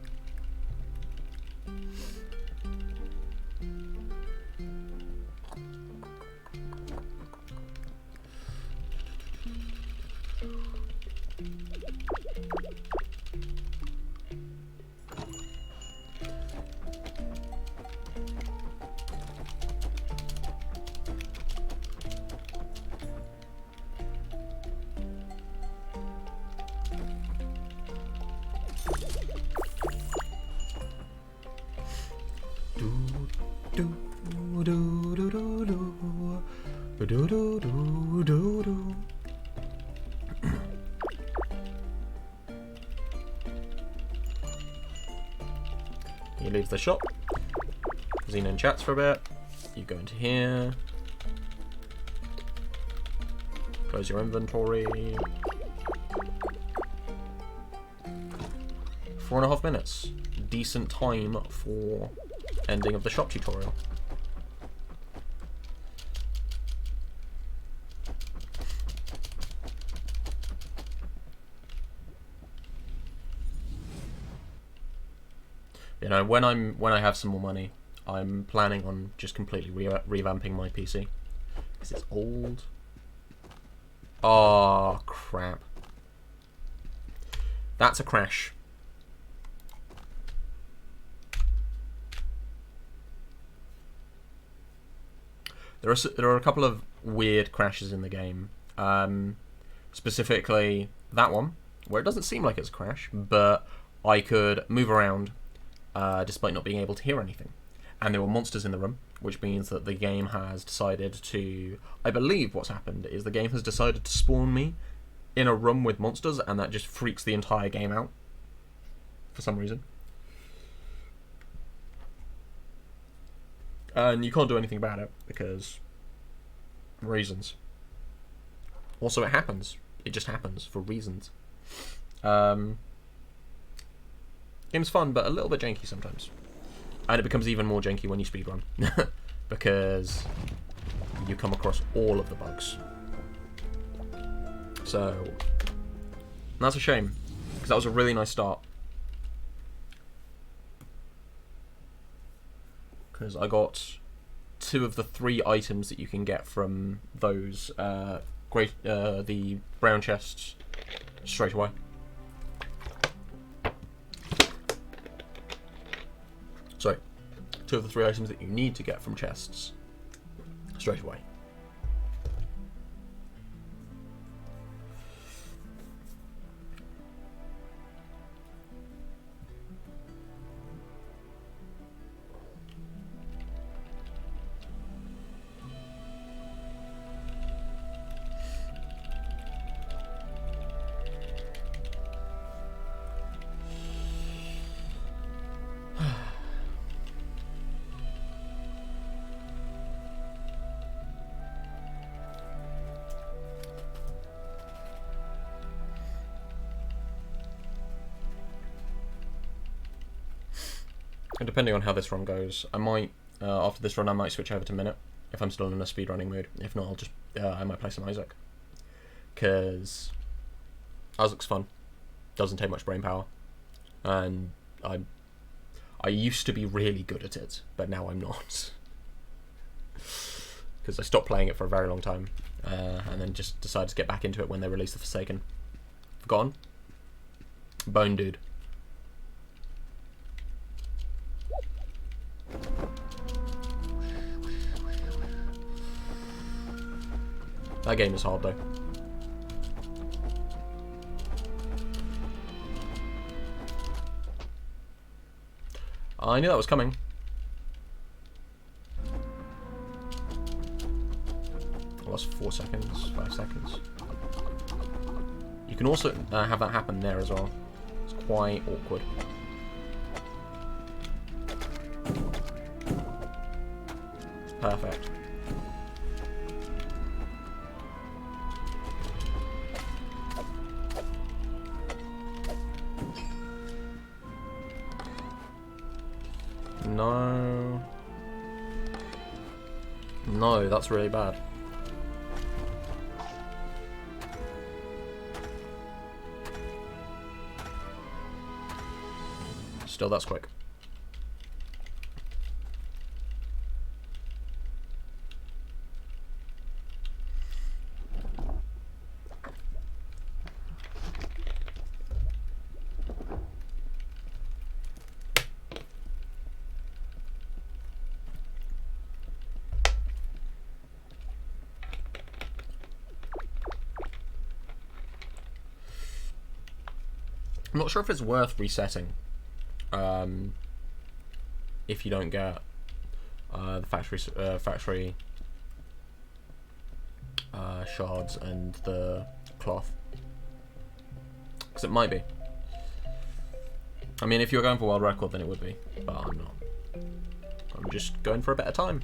He leaves the shop. Xenon chats for a bit. You go into here. Close your inventory. 4.5 minutes. Decent time for ending of the shop tutorial. You know, when I have some more money, I'm planning on just completely revamping my PC because it's old. Oh crap! That's a crash. There are a couple of weird crashes in the game. Specifically that one, where it doesn't seem like it's a crash, but I could move around despite not being able to hear anything. And there were monsters in the room, which means that the game has decided to... I believe what's happened is the game has decided to spawn me in a room with monsters, and that just freaks the entire game out for some reason. And you can't do anything about it, because reasons. Also, it happens. It just happens for reasons. Game's fun, but a little bit janky sometimes. And it becomes even more janky when you speedrun. Because you come across all of the bugs. So, that's a shame. Because that was a really nice start. Because I got 2 of the 3 items that you can get from those the brown chests straight away. Sorry, 2 of the 3 items that you need to get from chests straight away. And depending on how this run goes, I might, after this run, I might switch over to Minute, if I'm still in a speedrunning mood. If not, I'll just, I might play some Isaac. Because Isaac's fun, doesn't take much brain power, and I used to be really good at it, but now I'm not. Because I stopped playing it for a very long time, and then just decided to get back into it when they released The Forsaken. Forgotten? Bone Dude. That game is hard though. I knew that was coming. I lost 4 seconds, 5 seconds. You can also have that happen there as well. It's quite awkward. Perfect. No. No, that's really bad. Still, that's quick. I'm not sure if it's worth resetting if you don't get the factory shards and the cloth, because it might be. I mean, if you're going for world record, then it would be, but I'm not. I'm just going for a better time.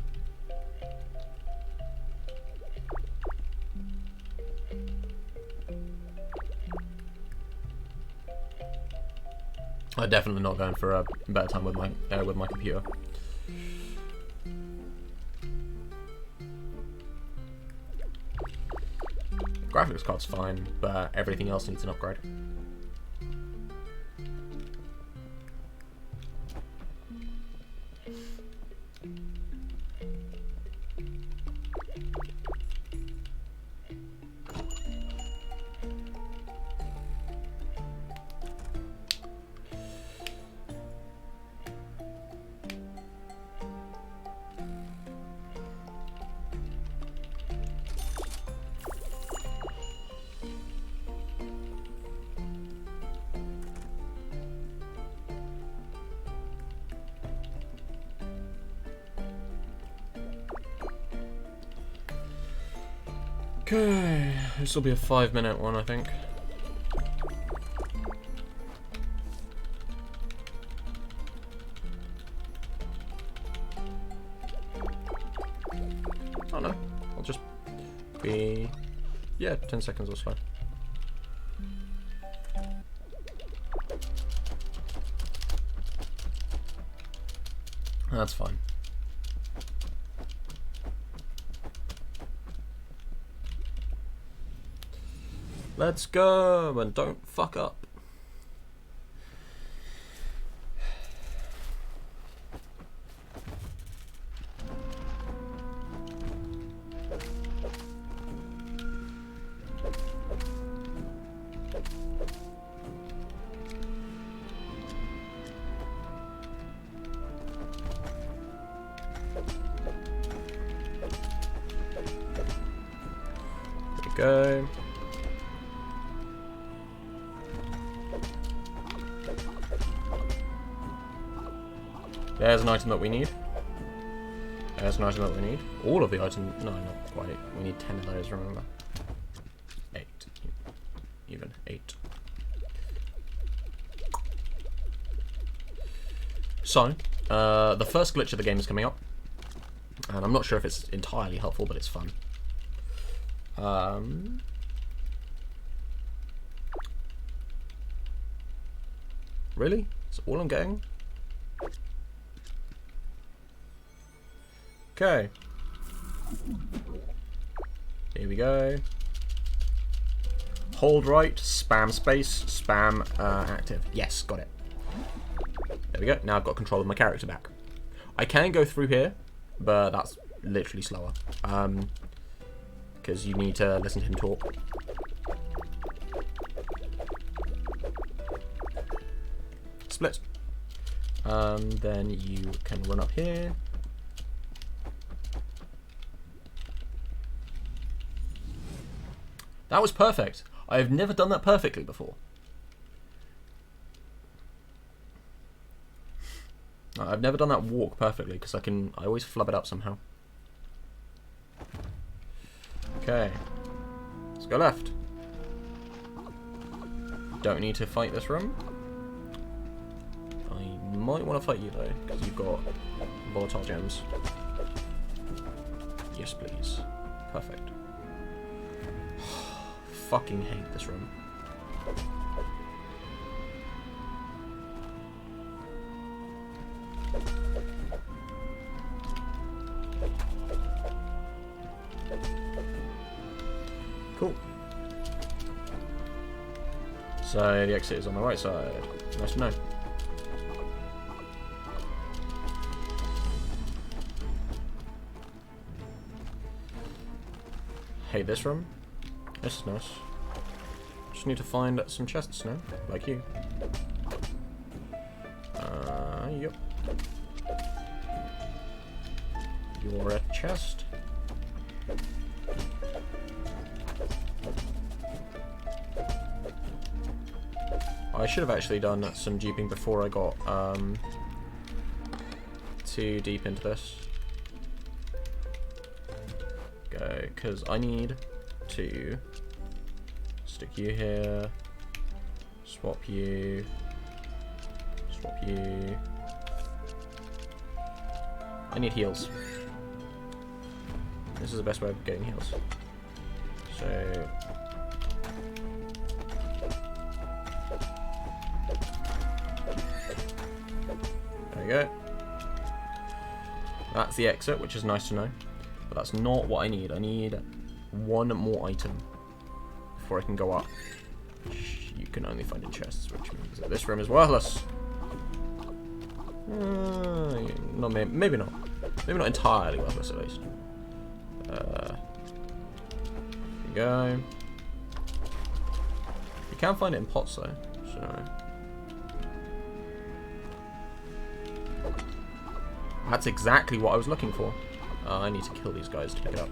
I'm definitely not going for a better time with my computer. Graphics card's fine, but everything else needs an upgrade. Okay, this will be a 5-minute one, I think. Oh no, I'll just be... yeah, 10 seconds or so. That's fine. Let's go, and don't fuck up. There we go. There's an item that we need. There's an item that we need. All of the items. No, not quite. We need 10 of those, remember. 8. Even 8. So, the first glitch of the game is coming up. And I'm not sure if it's entirely helpful, but it's fun. Really? That's all I'm getting? Okay. Here we go. Hold right, spam space, spam active. Yes, got it. There we go. Now I've got control of my character back. I can go through here, but that's literally slower. Because you need to listen to him talk. Split. Then you can run up here. That was perfect. I have never done that perfectly before. I've never done that walk perfectly because I always flub it up somehow. Okay. Let's go left. Don't need to fight this room. I might want to fight you though, because you've got volatile gems. Yes, please. Perfect. Fucking hate this room. Cool. So the exit is on the right side. Nice to know. Hate this room. This is nice. Just need to find some chests now, like you. Yep. You're a chest. I should have actually done some duping before I got too deep into this. Go, because I need to stick you here, swap you, swap you. I need heals. This is the best way of getting heals. So there we go. That's the exit, which is nice to know. But that's not what I need. I need one more item before I can go up. Which you can only find in chests, which means that this room is worthless. No, maybe not. Maybe not entirely worthless, at least. There we go. You can find it in pots, though. So that's exactly what I was looking for. I need to kill these guys to pick it up.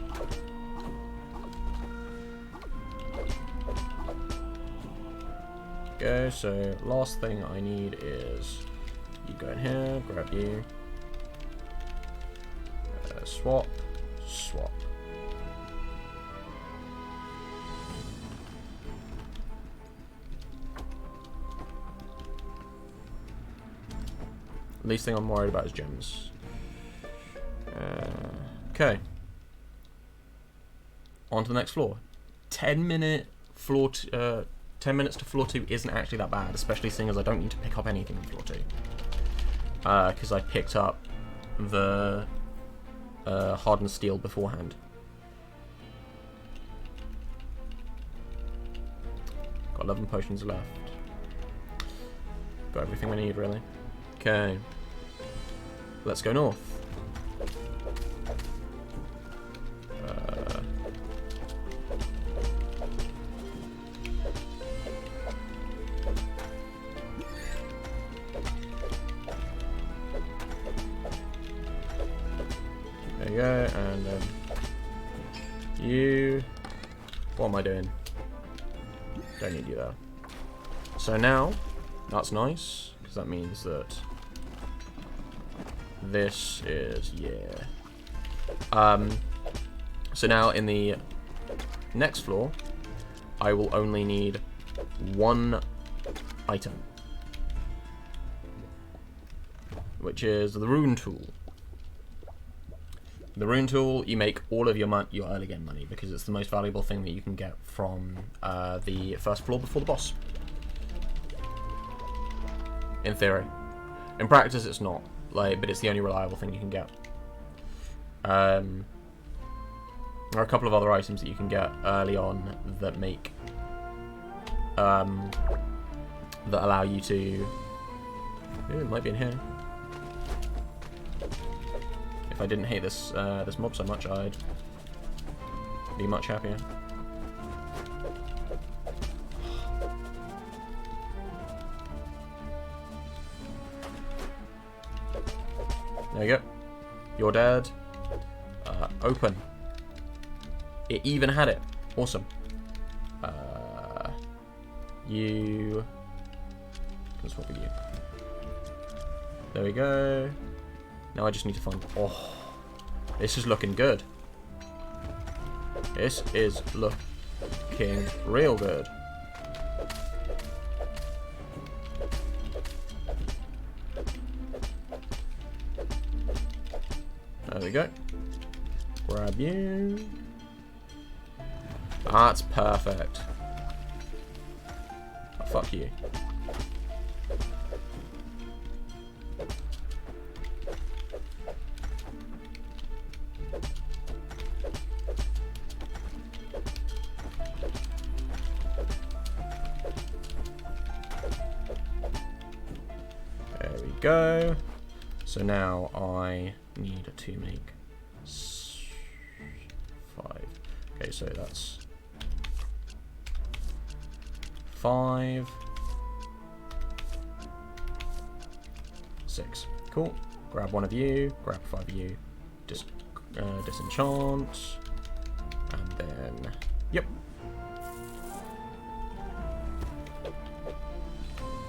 Okay, so last thing I need is you go in here, grab you, swap, swap. Least thing I'm worried about is gems. Okay. On to the next floor. 10-minute floor. 10 minutes to floor 2 isn't actually that bad, especially seeing as I don't need to pick up anything in floor 2. Because I picked up the hardened steel beforehand. Got 11 potions left. Got everything we need, really. Okay. Let's go north. There you go, and you... What am I doing? Don't need you there. So now, that's nice, because that means that this is, yeah. So now in the next floor, I will only need one item, which is the rune tool. The rune tool, you make all of your early game money because it's the most valuable thing that you can get from the first floor before the boss. In theory. In practice, it's not. But it's the only reliable thing you can get. There are a couple of other items that you can get early on that make that allow you to. Ooh, it might be in here. If I didn't hate this this mob so much, I'd be much happier. There you go. You're dead. Open. It even had it. Awesome. You can swap with you. There we go. Now I just need to find. Oh, this is looking good. This is looking real good. There we go. Grab you. That's perfect. Oh, fuck you. There we go. So now I need to make 5. Okay, so that's 5, 6. Cool. Grab one of you. Grab 5 of you. Just disenchant, and then yep.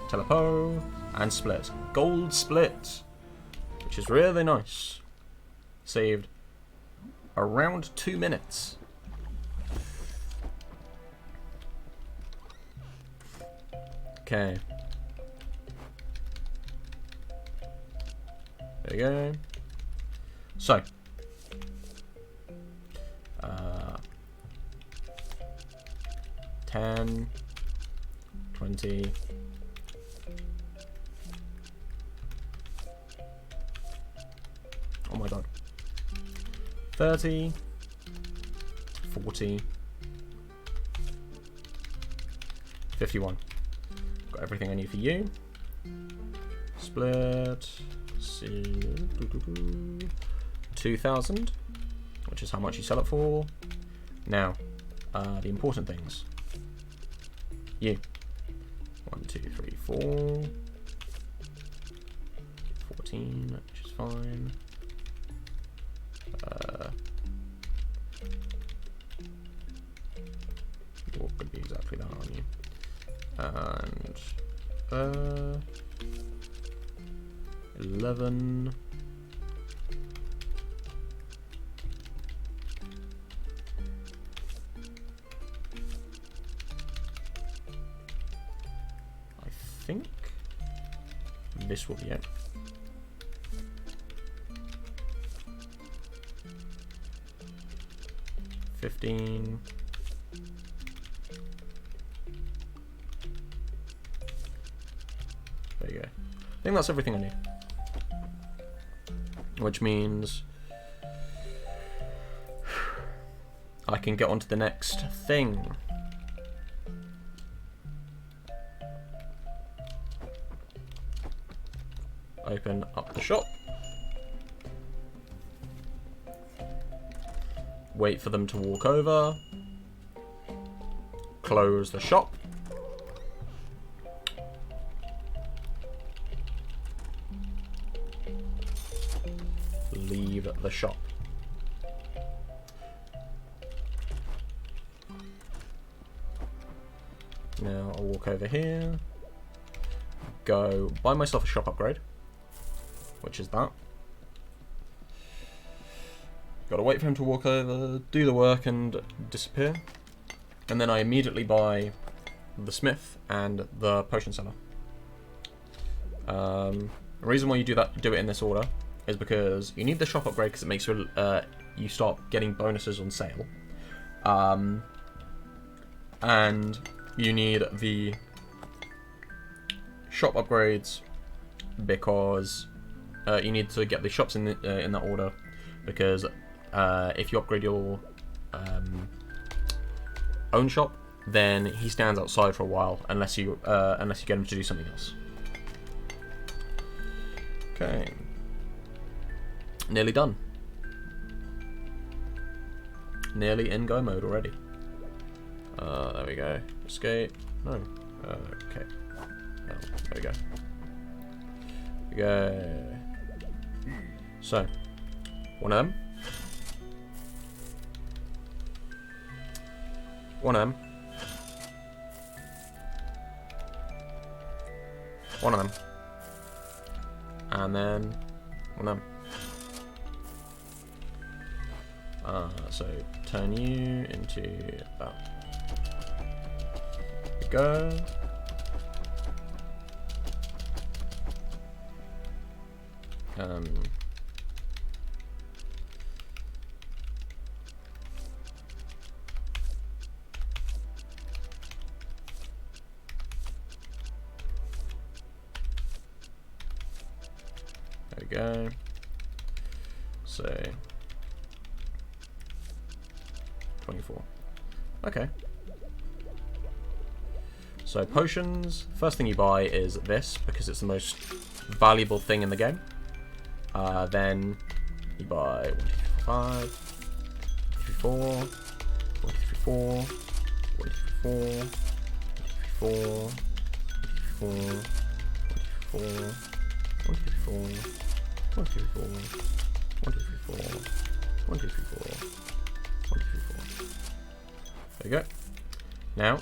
Telepo and split. Gold split, which is really nice. Saved around 2 minutes. Okay. There you go. So. 10, 20. Oh my god. 30, 40, 51. Got everything I need for you. Split. See, 2,000, which is how much you sell it for. Now, the important things. You. 1, 2, 3, 4. 14, which is fine. You're going to be exactly that, aren't you? And 11. I think this will be it. $15. There you go. I think that's everything I need. Which means I can get on to the next thing. Open up the shop. Wait for them to walk over. Close the shop. Leave the shop. Now I'll walk over here. Go buy myself a shop upgrade, which is that. Gotta wait for him to walk over, do the work, and disappear. And then I immediately buy the smith and the potion seller. The reason why you do it in this order is because you need the shop upgrade because it makes you start getting bonuses on sale. And you need the shop upgrades because you need to get the shops in that order because if you upgrade your own shop, then he stands outside for a while unless you get him to do something else. Okay, nearly done. Nearly in go mode already. There we go. Escape. No. Okay. Oh, there we go. There we go. So, one of them. One of them. One of them. And then one of them. So turn you into that. There we go. There we go. So 24. Okay. So potions, first thing you buy is this because it's the most valuable thing in the game. Then you buy 1, 2, 3, 4, 1, 2, 3, 4, 1, 2, 3, 4, 1, 2, 3, 4, 1, 2, 3, 4, 1, 2, 3, 4, 1, 2, 3, 4, 1, 2, 3, 4, 1, 2, 3, 4, 1, 2, 3, 4. There you go. Now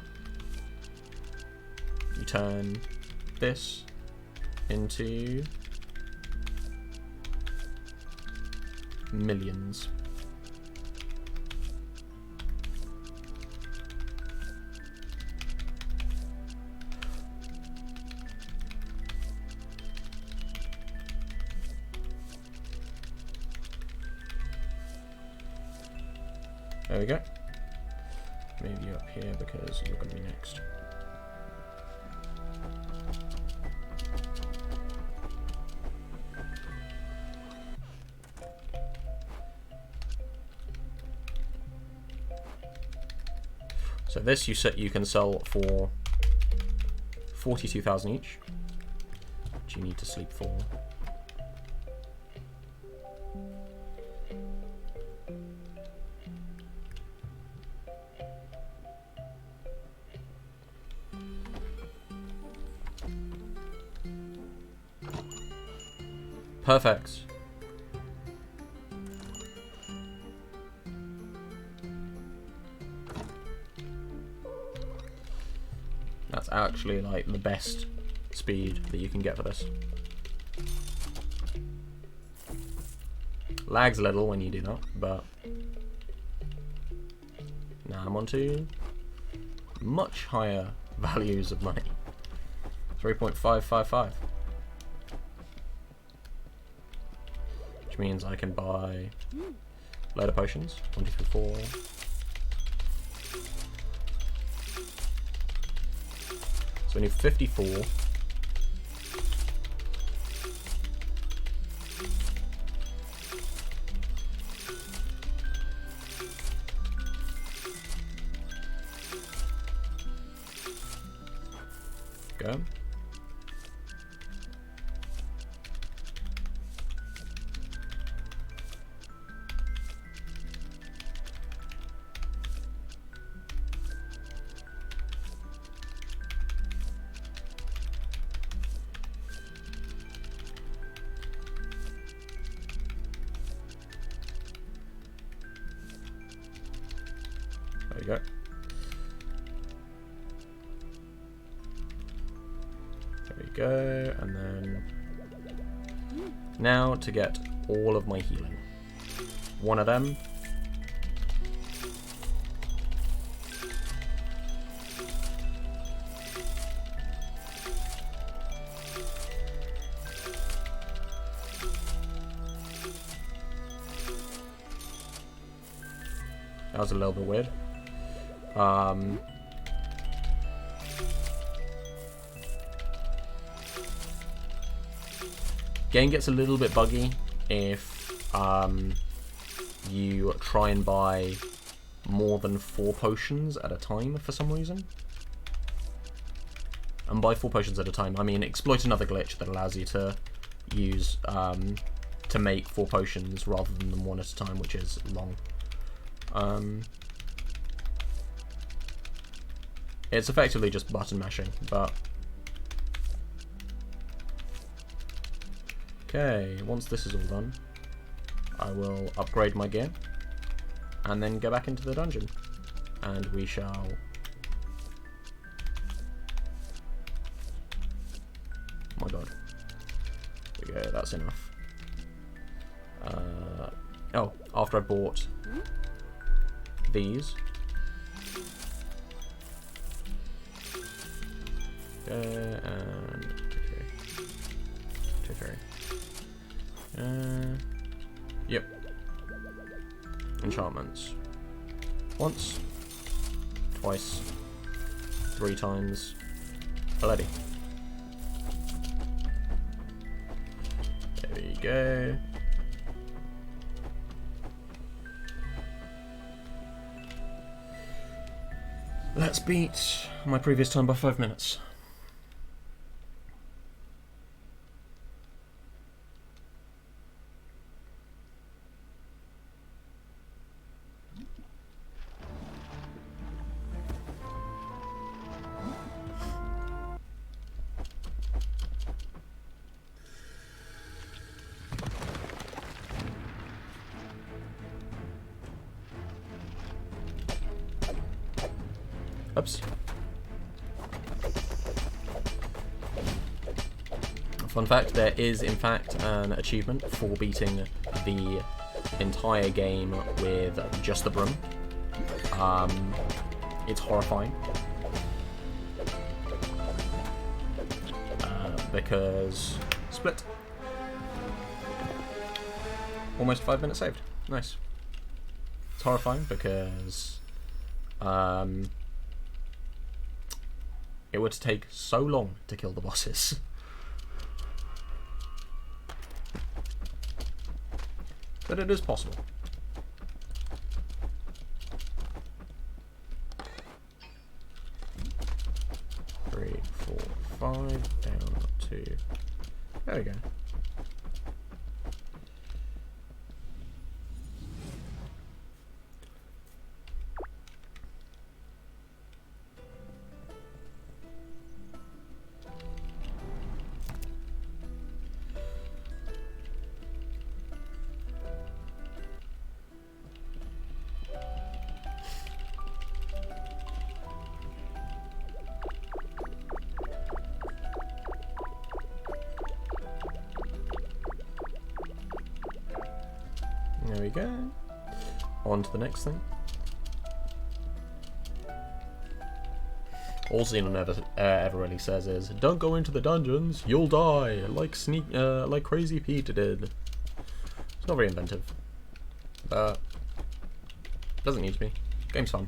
you turn this into millions. There we go. Move you up here because you're going to be next. So this you can sell for 42,000 each, which you need to sleep for. Perfect. That's actually like the best speed that you can get for this. Lags a little when you do that, but now I'm on to much higher values of money. 3.555. Which means I can buy a load of potions. 1, 2, 3, 4. So we need 54. Go. There you go. There we go, and then now to get all of my healing. One of them. That was a little bit weird. Game gets a little bit buggy if you try and buy more than 4 potions at a time for some reason. And by 4 potions at a time, I mean exploit another glitch that allows you to use, to make 4 potions rather than them 1 at a time, which is long. It's effectively just button mashing, but... Okay, once this is all done, I will upgrade my gear, and then go back into the dungeon, and we shall... Oh my god. There we go, that's enough. Oh, after I bought these... and... Two, three. Yep. Enchantments. Once. Twice. 3 times. Already. There we go. Let's beat my previous time by 5 minutes. Oops. Fun fact, there is in fact an achievement for beating the entire game with just the broom. It's horrifying. Because... split. Almost 5 minutes saved. Nice. It's horrifying because... it would take so long to kill the bosses. But it is possible. 3, 4, 5, down 2. There we go. There we go. On to the next thing. All Xeno ever really says is, "Don't go into the dungeons, you'll die," like Crazy Pete did. It's not very inventive, but doesn't need to be. Game's fun.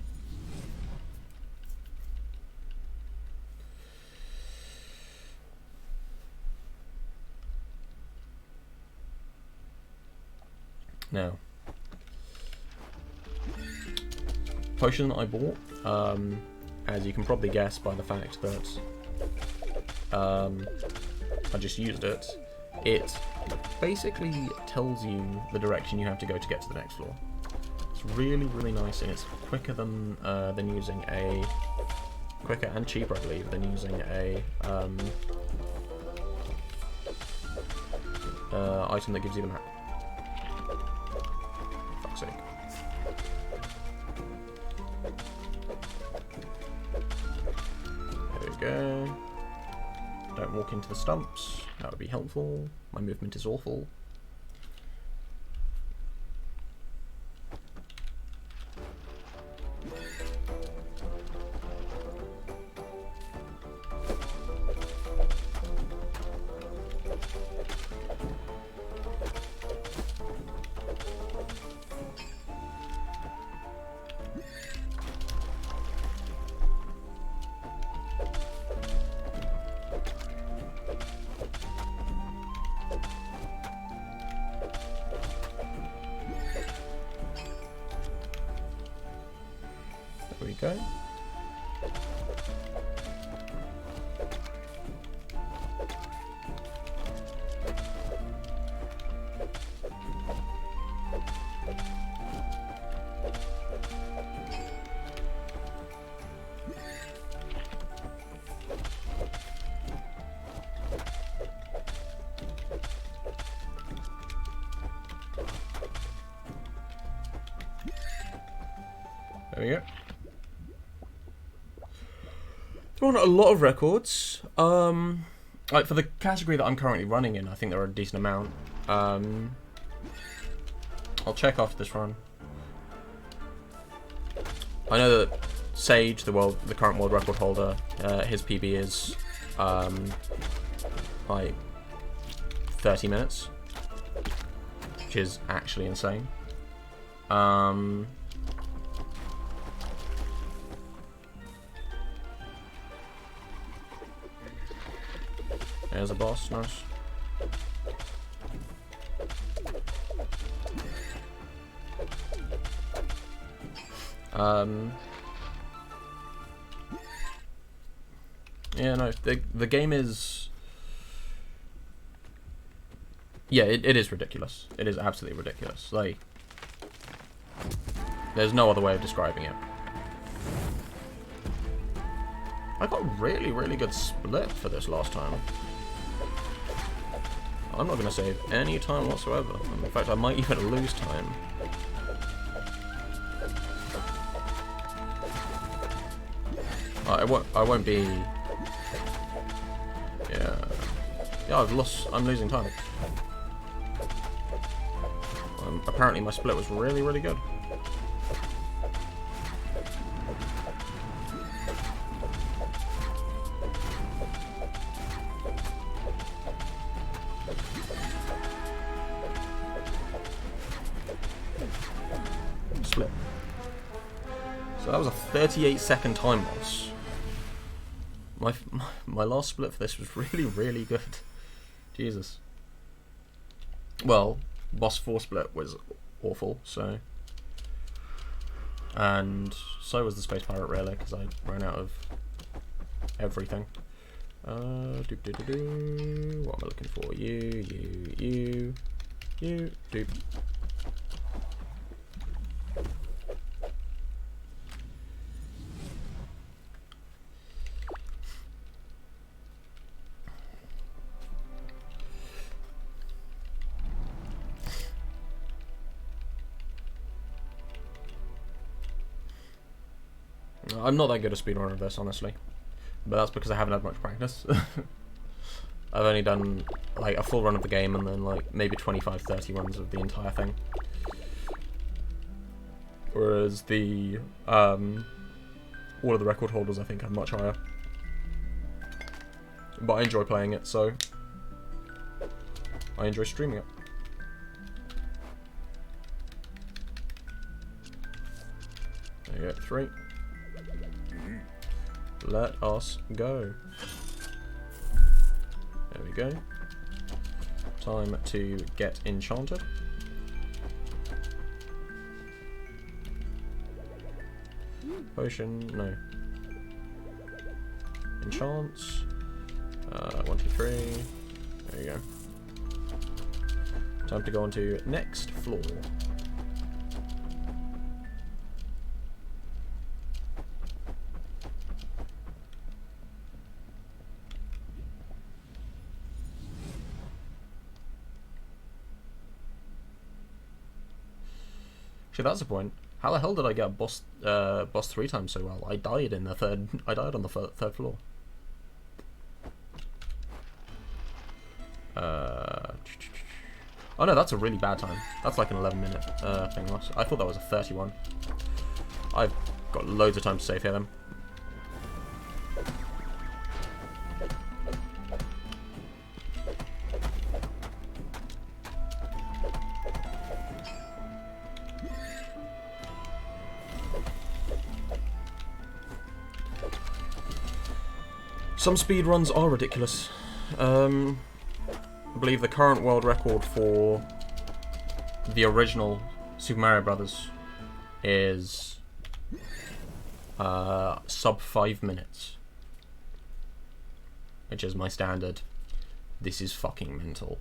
Now, potion that I bought, as you can probably guess by the fact that I just used it, it basically tells you the direction you have to go to get to the next floor. It's really, really nice, and it's quicker than using a quicker and cheaper, I believe, than using a item that gives you the map. Fuck's sake. There we go. Don't walk into the stumps. That would be helpful. My movement is awful. go. There we go. There aren't a lot of records. Like for the category that I'm currently running in, I think there are a decent amount. I'll check after this run. I know that Sage, the current world record holder, his PB is like 30 minutes, which is actually insane. There's a boss, nice. Yeah, no, the game is... Yeah, it is ridiculous. It is absolutely ridiculous. Like, there's no other way of describing it. I got really, really good split for this last time. I'm not going to save any time whatsoever. In fact, I might even lose time. I won't be... Yeah, I'm losing time. Apparently my split was really, really good. Split. So that was a 38-second time loss. My last split for this was really, really good. Jesus. Well, boss 4 split was awful, so... And so was the Space Pirate, really, because I ran out of everything. What am I looking for? You, doop. I'm not that good a speedrunner of this, honestly. But that's because I haven't had much practice. I've only done like a full run of the game and then like maybe 25-30 runs of the entire thing. Whereas the all of the record holders I think are much higher. But I enjoy playing it, so I enjoy streaming it. There you go, 3. Let us go. There we go. Time to get enchanted. Potion, no. Enchants. 1, 2, 3. There you go. Time to go on to next floor. Actually, that's the point. How the hell did I get boss 3 times so well? I died on the third floor. Oh no, that's a really bad time. That's like an 11-minute thing loss. I thought that was a 31. I've got loads of time to save here then. Some speedruns are ridiculous. I believe the current world record for the original Super Mario Brothers is sub 5 minutes, which is my standard. This is fucking mental.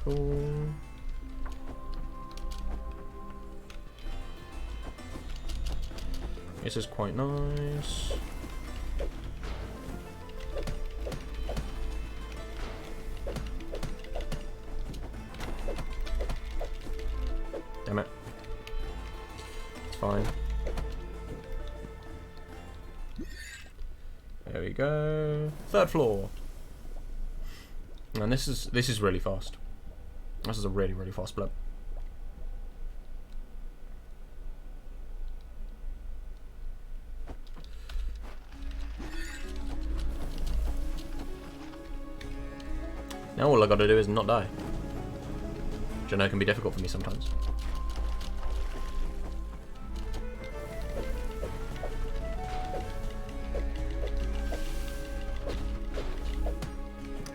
Cool. This is quite nice. Damn it. It's fine. There we go. 3rd floor. And this is really fast. This is a really, really fast blip. Now all I gotta do is not die. Which I know can be difficult for me sometimes.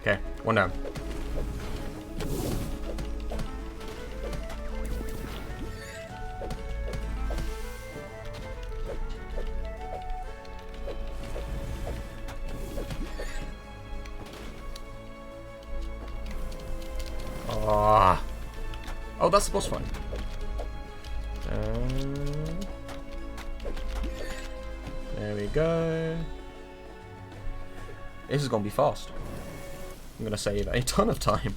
Okay, 1 down. Oh, that's the boss fight. There we go. This is gonna be fast. I'm gonna save a ton of time.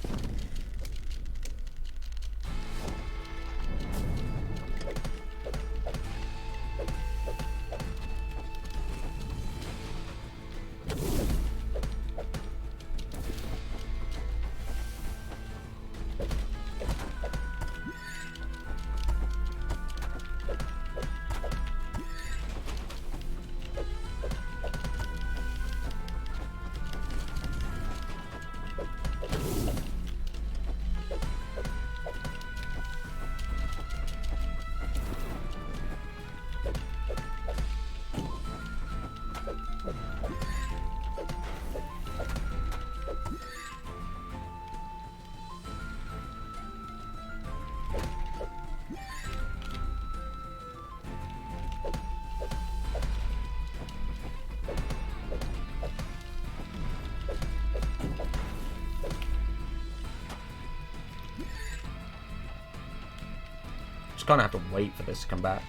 Just kind of have to wait for this to come back.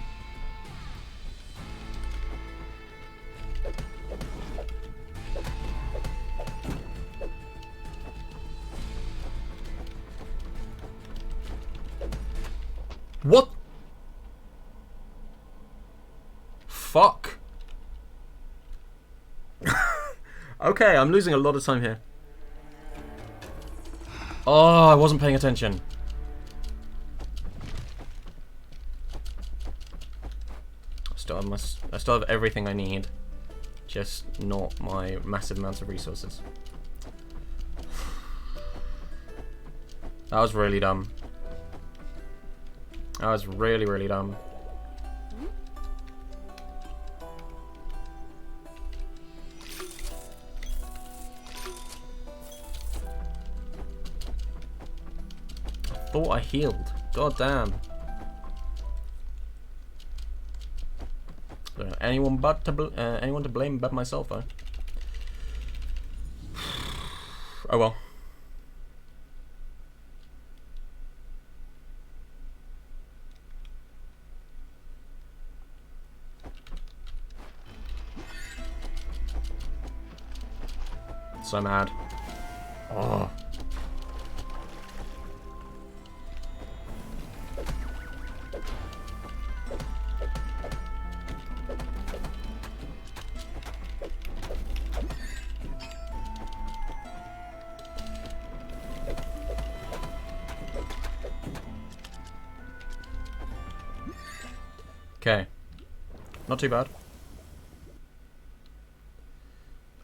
What? Fuck. Okay, I'm losing a lot of time here. Oh, I wasn't paying attention. I still have everything I need, just not my massive amounts of resources. That was really dumb. That was really, really dumb. I thought I healed. God damn. Anyone to blame but myself, though. Oh well. So mad. Oh. Okay, not too bad.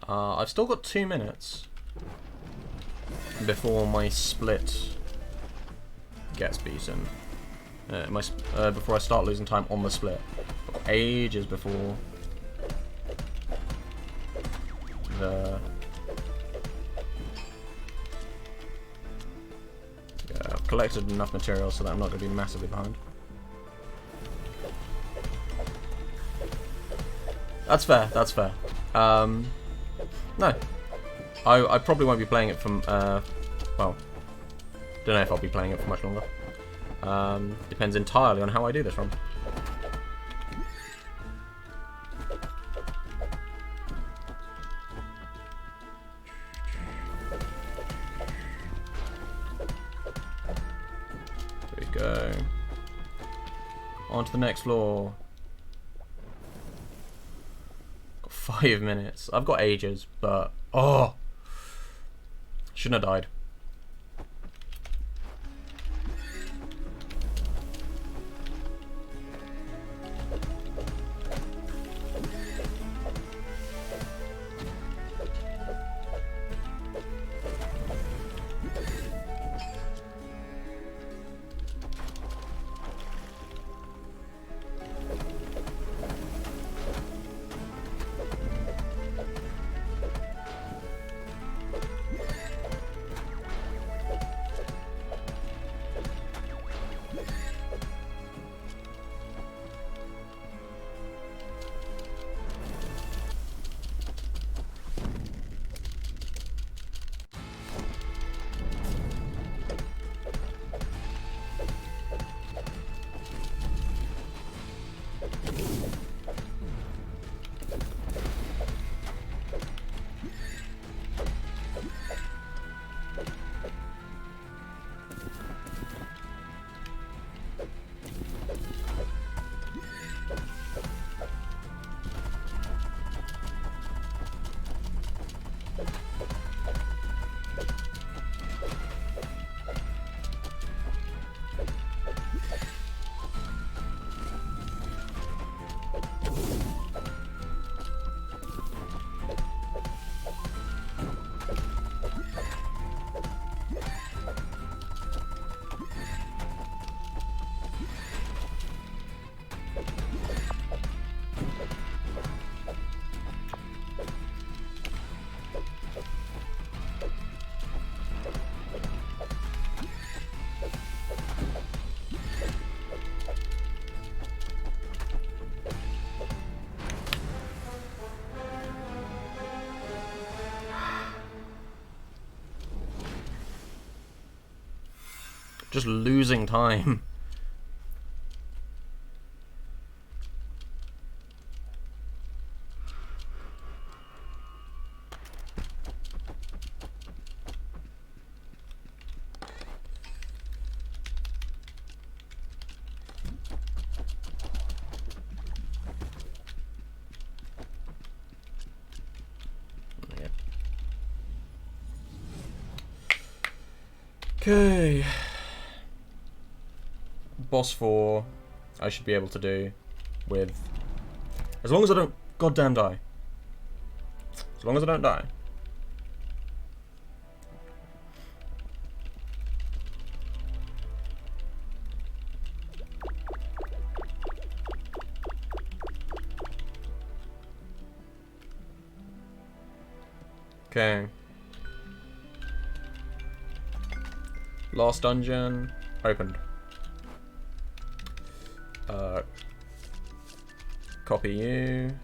I've still got 2 minutes before my split gets beaten. Before I start losing time on the split. Ages before the... Yeah, I've collected enough material so that I'm not going to be massively behind. That's fair. That's fair. No, I probably won't be playing it from. Well, don't know if I'll be playing it for much longer. Depends entirely on how I do this run. There we go. On to the next floor. Got 5 minutes. I've got ages, but oh, shouldn't have died. Just losing time. Okay. Boss 4, I should be able to do with, as long as I don't goddamn die. As long as I don't die. Okay. Last dungeon opened. Copy you.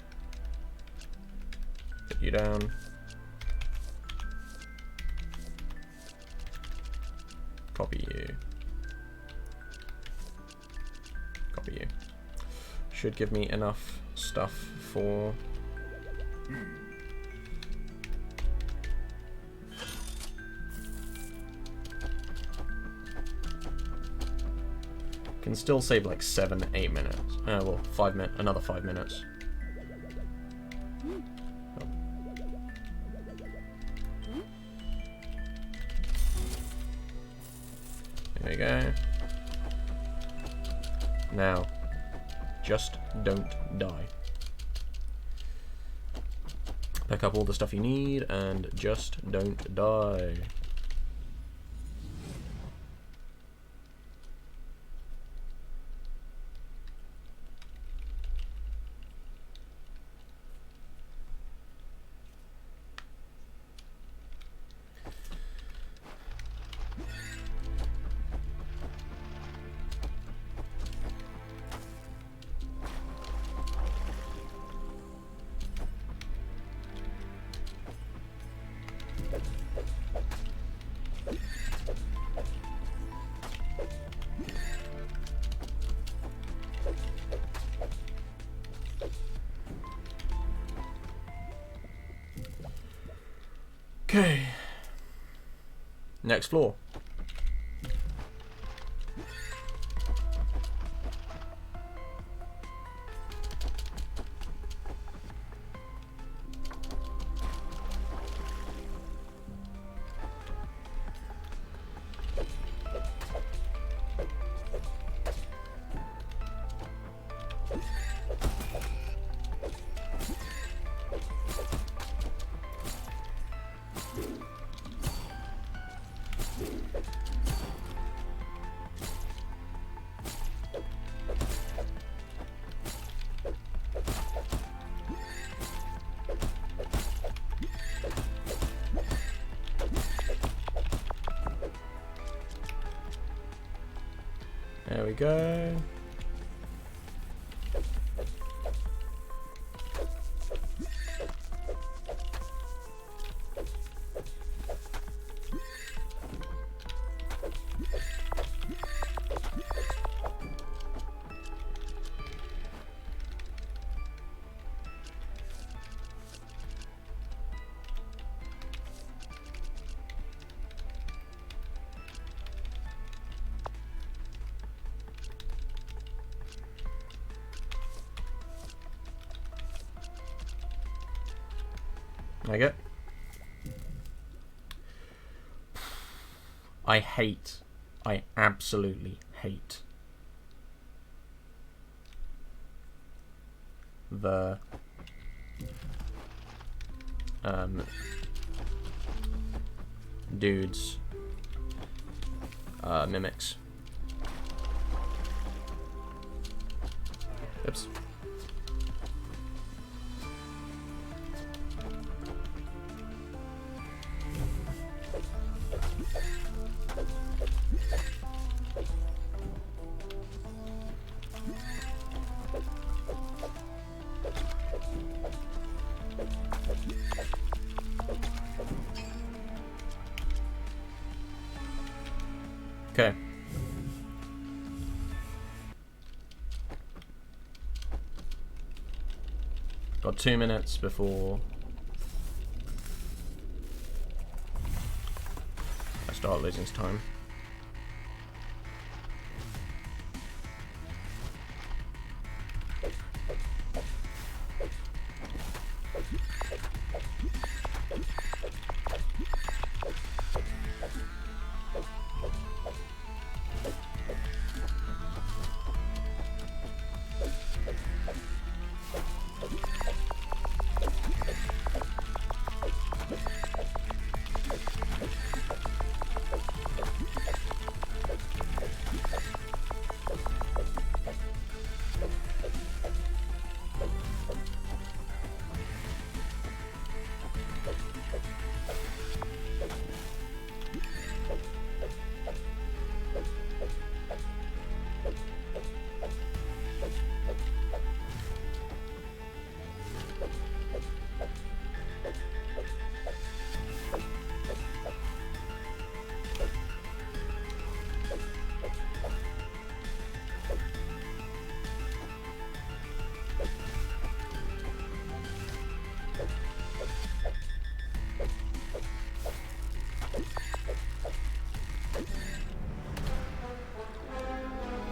Put you down. Copy you. Copy you. Should give me enough stuff for... Can still save like 7-8 minutes. Well, 5 minutes. Another 5 minutes. Oh. There we go. Now, just don't die. Pick up all the stuff you need and just don't die. Okay. Next floor. There we go. There you go. I absolutely hate the dudes mimics. Oops. Okay. Got 2 minutes before I start losing time.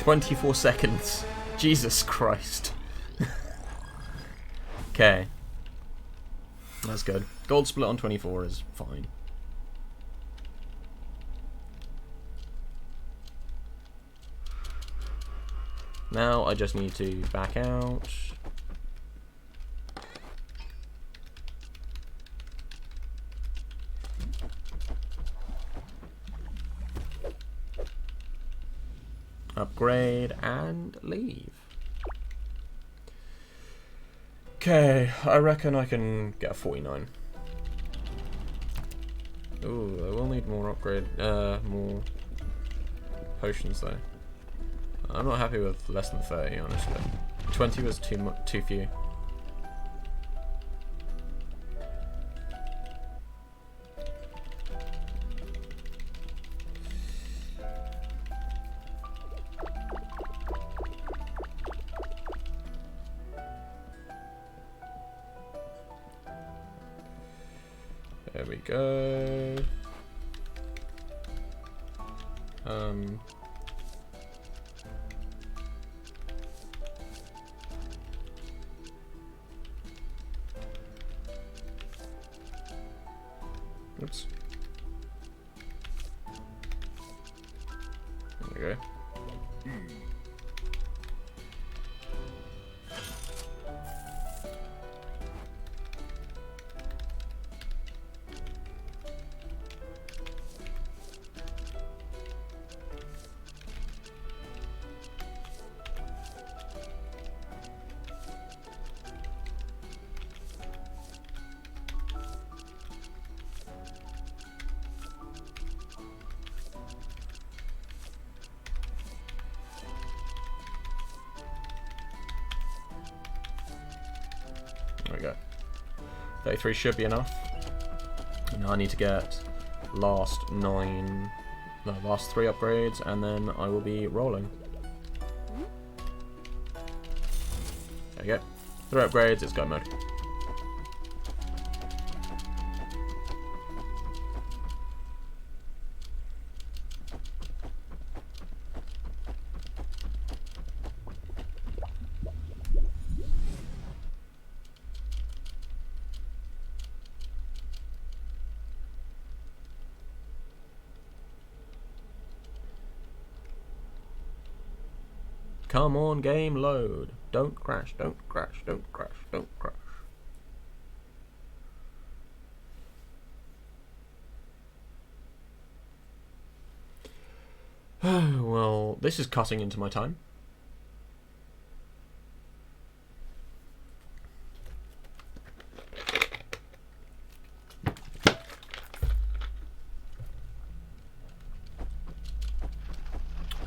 "24 seconds. Jesus Christ." Okay. That's good. Gold split on 24 is fine. Now I just need to back out. Upgrade and leave. Okay, I reckon I can get a 49. Ooh, I will need more more potions though. I'm not happy with less than 30, honestly. 20 was too few. There we go. Oops. There we go. There we go. 33 should be enough. Now I need to get last 3 upgrades, and then I will be rolling. There you go. 3 upgrades, it's go mode. Come on, game, load. Don't crash, don't crash, don't crash, don't crash. Well, this is cutting into my time.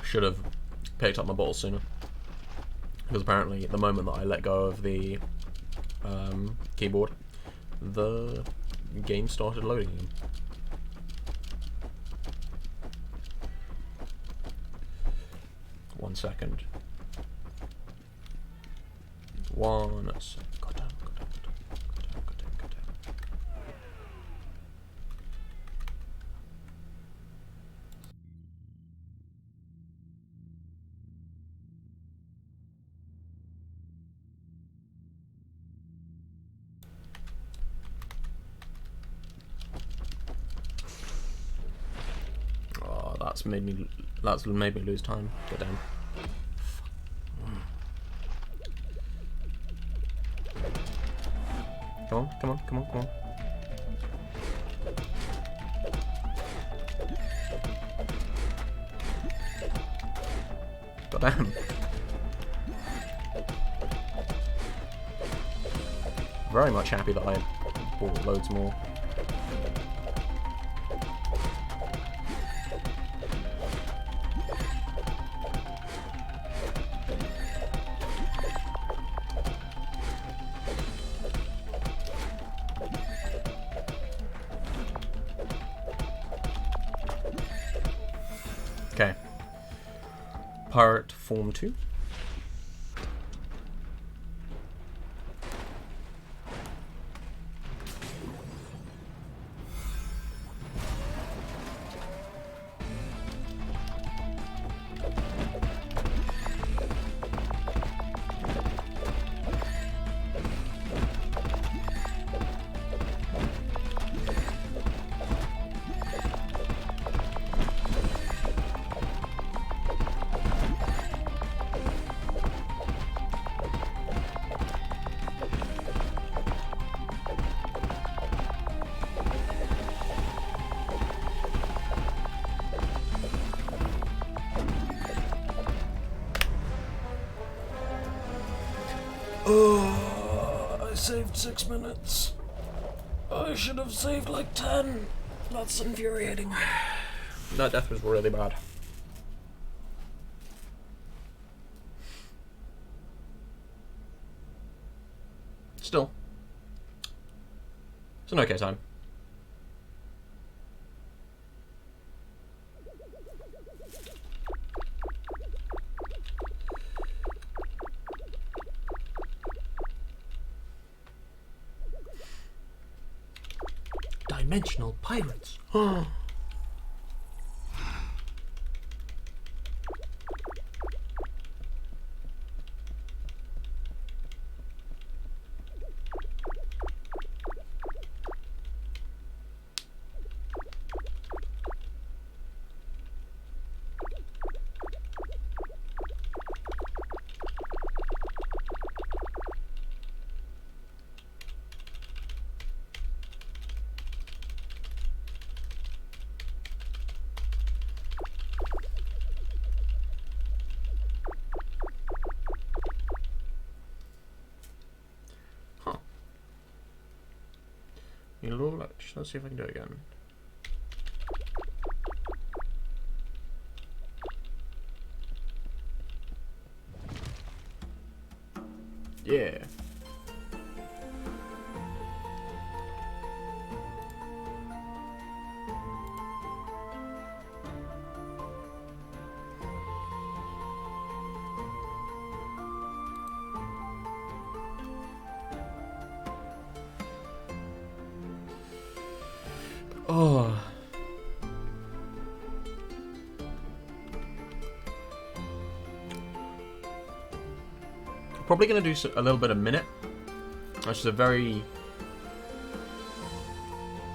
Should have picked up my bottle sooner. Because apparently, the moment that I let go of the keyboard, the game started loading again. One second. One second. God damn, God damn, God damn, God damn, God damn. Oh, that's made me lose time. God damn. Come on, come on, come on, come on. God damn. Very much happy that I bought loads more. Okay. Part Form 2. Oh, I saved 6 minutes. I should have saved like 10. That's infuriating. That death was really bad. Still, it's an okay time. Dimensional pirates. Let's see if I can do it again. Yeah. Oh. Probably going to do a little bit a minute. Which is a very...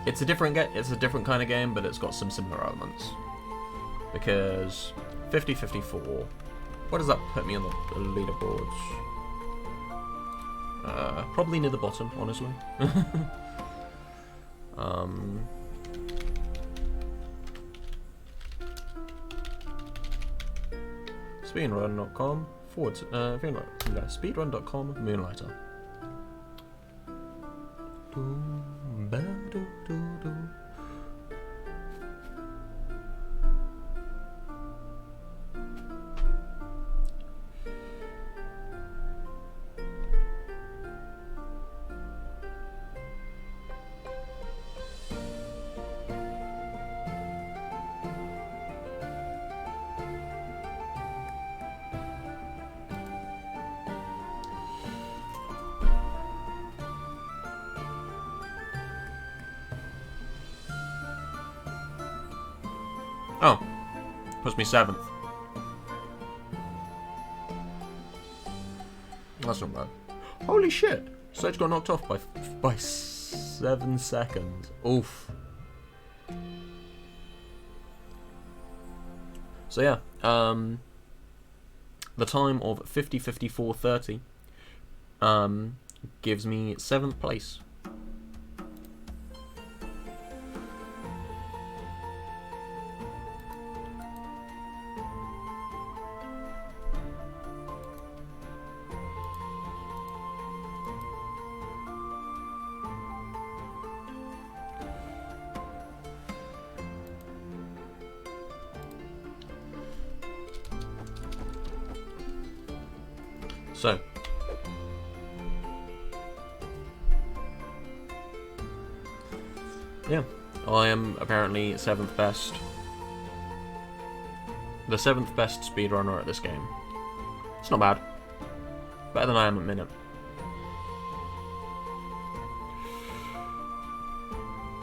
It's a different kind of game, but it's got some similar elements. Because 50-54, what does that put me on the leaderboards? Probably near the bottom, honestly. Speedrun.com speedrun.com Moonlighter. Oh, puts me 7th. That's not bad. Holy shit! Sage got knocked off by 7 seconds. Oof. So yeah, the time of 50-54-30 gives me 7th place. So, yeah, I am apparently 7th best. The 7th best speedrunner at this game. It's not bad. Better than I am at minute.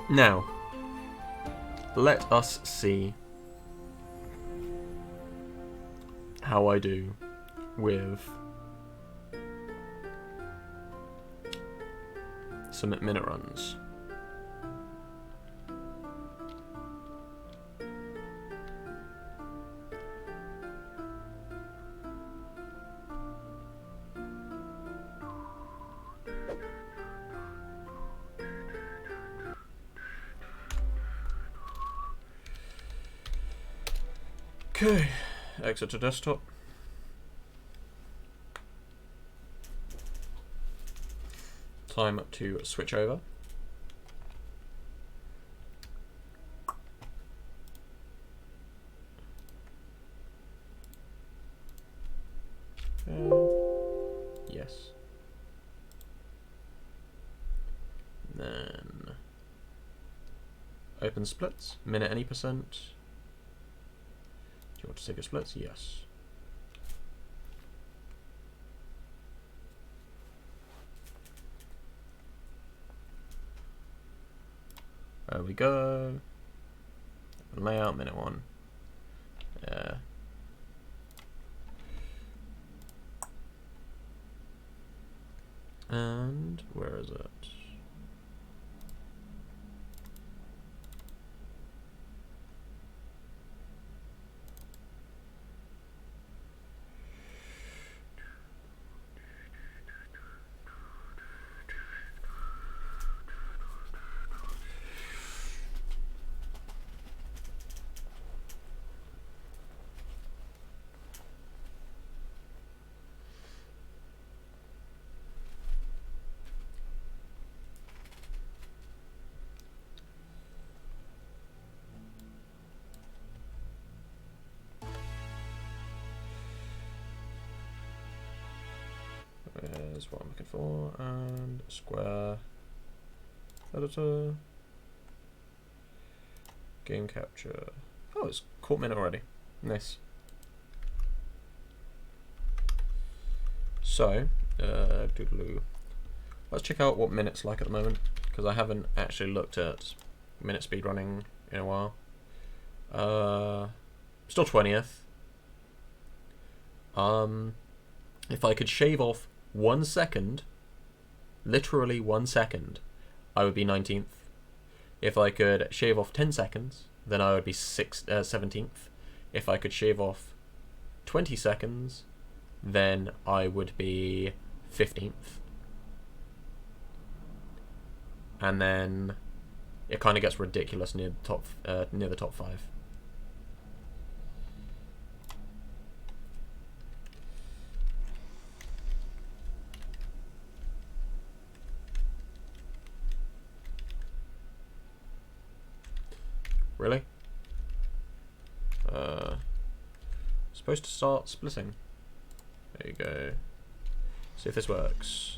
Now, let us see how I do with some minute runs. Okay, exit to desktop. Time to switch over. Yes. Then open splits, minute any percent. Do you want to take a splits? Yes. There we go. Layout, minute 1. Yeah. And where is it? There's what I'm looking for, and square editor, game capture. Oh, it's caught minute already. Nice. So, doodaloo. Let's check out what minute's like at the moment, because I haven't actually looked at minute speed running in a while. Still 20th. If I could shave off 1 second, literally 1 second, I would be 19th. If I could shave off 10 seconds, then I would be 17th. If I could shave off 20 seconds, then I would be 15th. And then it kind of gets ridiculous near the top 5. Really? Supposed to start splitting. There you go. See if this works.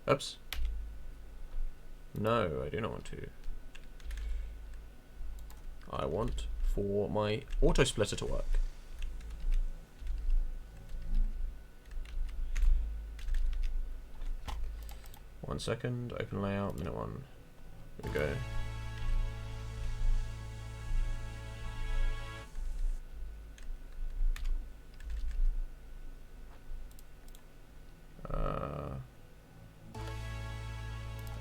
Oops. No, I do not want to. I want for my auto splitter to work. One second, open layout, minute 1. Here we go.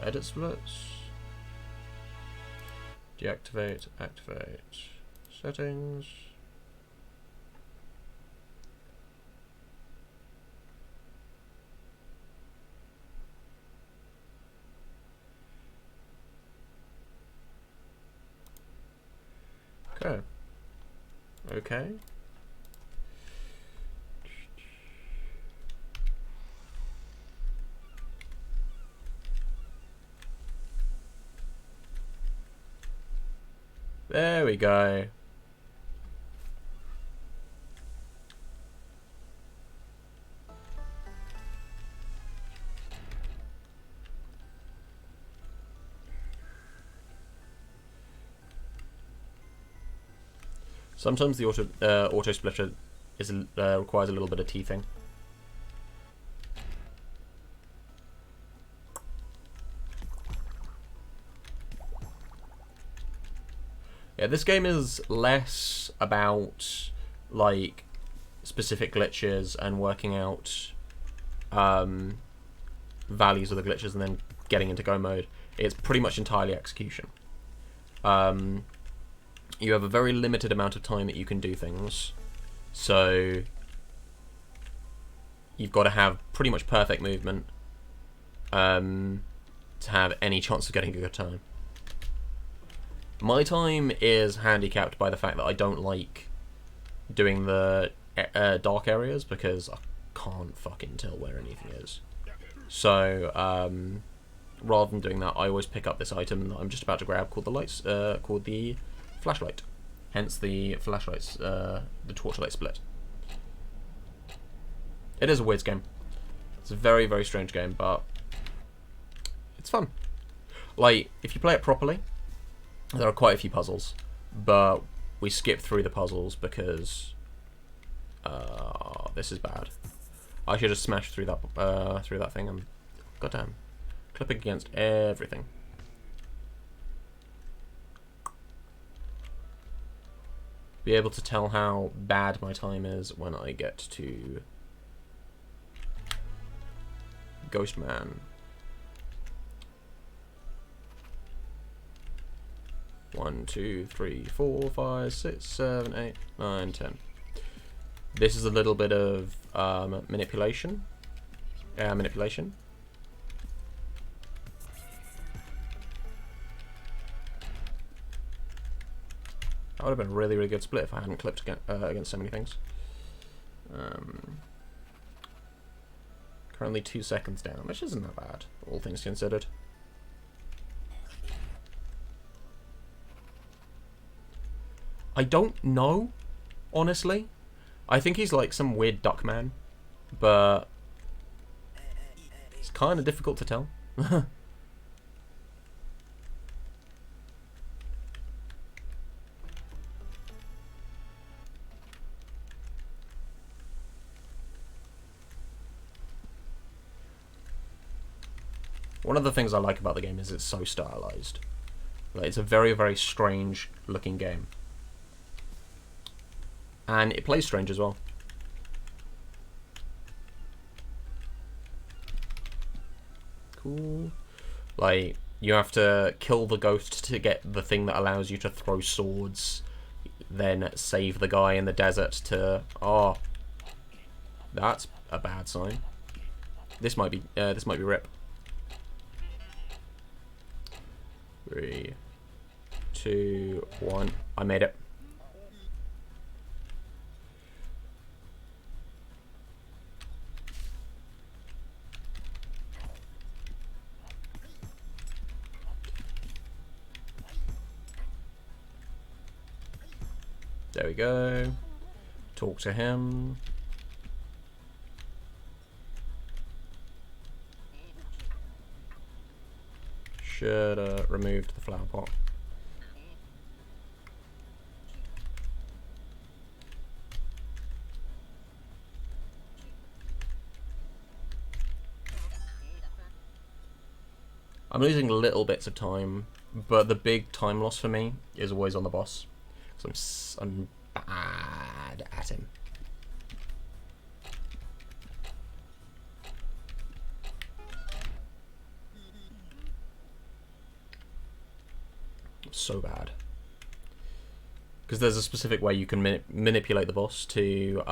Edit splits. Deactivate, activate. Settings. Okay. Okay. There we go. Sometimes the auto splitter is requires a little bit of teething. Yeah, this game is less about like specific glitches and working out values of the glitches and then getting into go mode. It's pretty much entirely execution. You have a very limited amount of time that you can do things, so you've got to have pretty much perfect movement to have any chance of getting a good time. My time is handicapped by the fact that I don't like doing the dark areas because I can't fucking tell where anything is. So rather than doing that, I always pick up this item that I'm just about to grab called the flashlight. Hence the flashlights, the torchlight split. It is a weird game. It's a very, very strange game, but it's fun. Like, if you play it properly, there are quite a few puzzles, but we skip through the puzzles because this is bad. I should have smashed through that thing. I'm goddamn clipping against everything. Be able to tell how bad my time is when I get to Ghostman. 1, 2, 3, 4, 5, 6, 7, 8, 9, 10. This is a little bit of manipulation. Manipulation. That would have been a really, really good split if I hadn't clipped against so many things. Currently 2 seconds down, which isn't that bad, all things considered. I don't know, honestly. I think he's like some weird duck man, but it's kind of difficult to tell. One of the things I like about the game is it's so stylized. Like, it's a very, very strange looking game. And it plays strange as well. Cool. Like, you have to kill the ghost to get the thing that allows you to throw swords, then save the guy in the desert to... Oh, that's a bad sign. This might be rip. 3, 2, 1. I made it. There we go. Talk to him. Should have removed the flower pot. I'm losing little bits of time, but the big time loss for me is always on the boss. So I'm bad at him. So bad. Because there's a specific way you can manipulate the boss to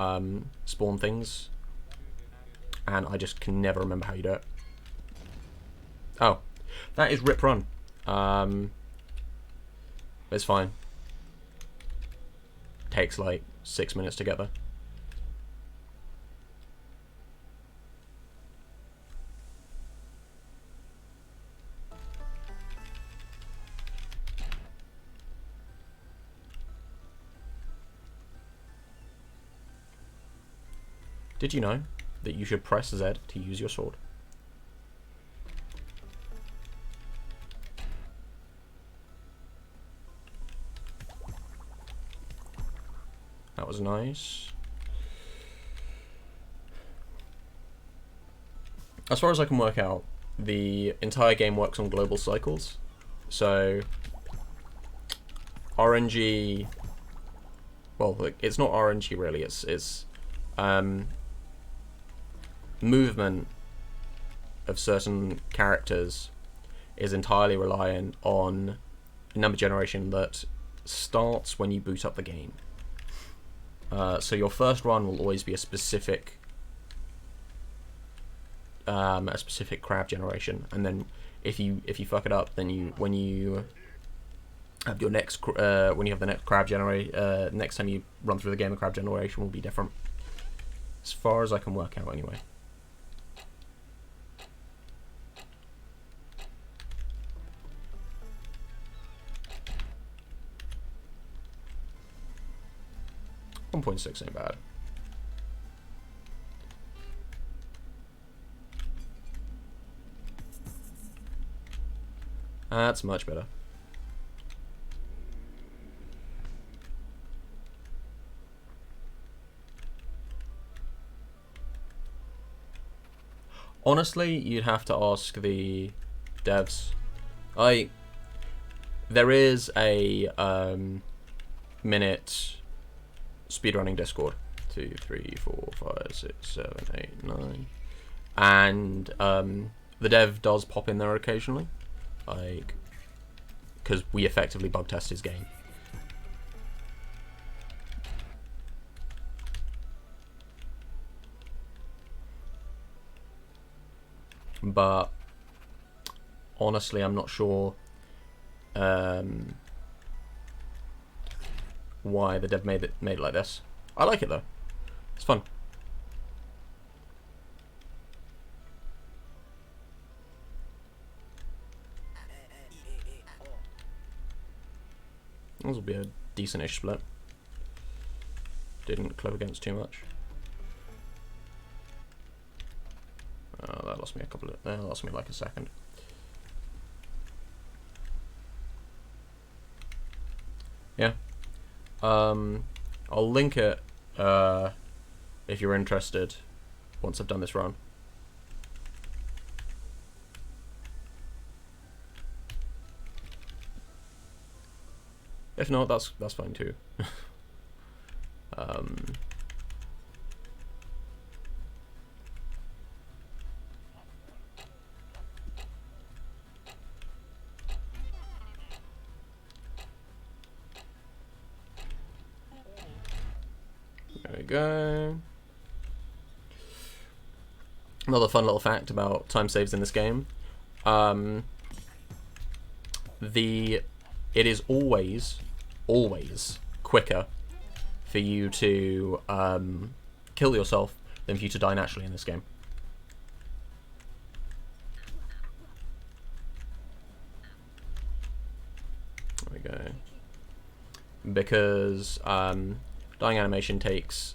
spawn things, and I just can never remember how you do it. Oh, that is Rip Run. It's fine. Takes like 6 minutes to get there. Did you know that you should press Z to use your sword? That was nice. As far as I can work out, the entire game works on global cycles. So RNG, well, it's not RNG really, it's movement of certain characters is entirely reliant on a number generation that starts when you boot up the game. So your first run will always be a specific crab generation, and then if you fuck it up, then when you have your next when you have the next crab generation, next time you run through the game, the crab generation will be different. As far as I can work out, anyway. .6 ain't bad. That's much better. Honestly, you'd have to ask the devs. There is a minute speedrunning Discord. 2, 3, 4, 5, 6, 7, 8, 9. And the dev does pop in there occasionally. Like, because we effectively bug test his game. But honestly, I'm not sure why the dev made it like this. I like it though. It's fun. This will be a decent-ish split. Didn't club against too much. That lost me a couple of. That lost me like a second. Yeah. I'll link it if you're interested once I've done this run. If not, that's fine too. There we go. Another fun little fact about time saves in this game. It is always quicker for you to kill yourself than for you to die naturally in this game. There we go. Because dying animation takes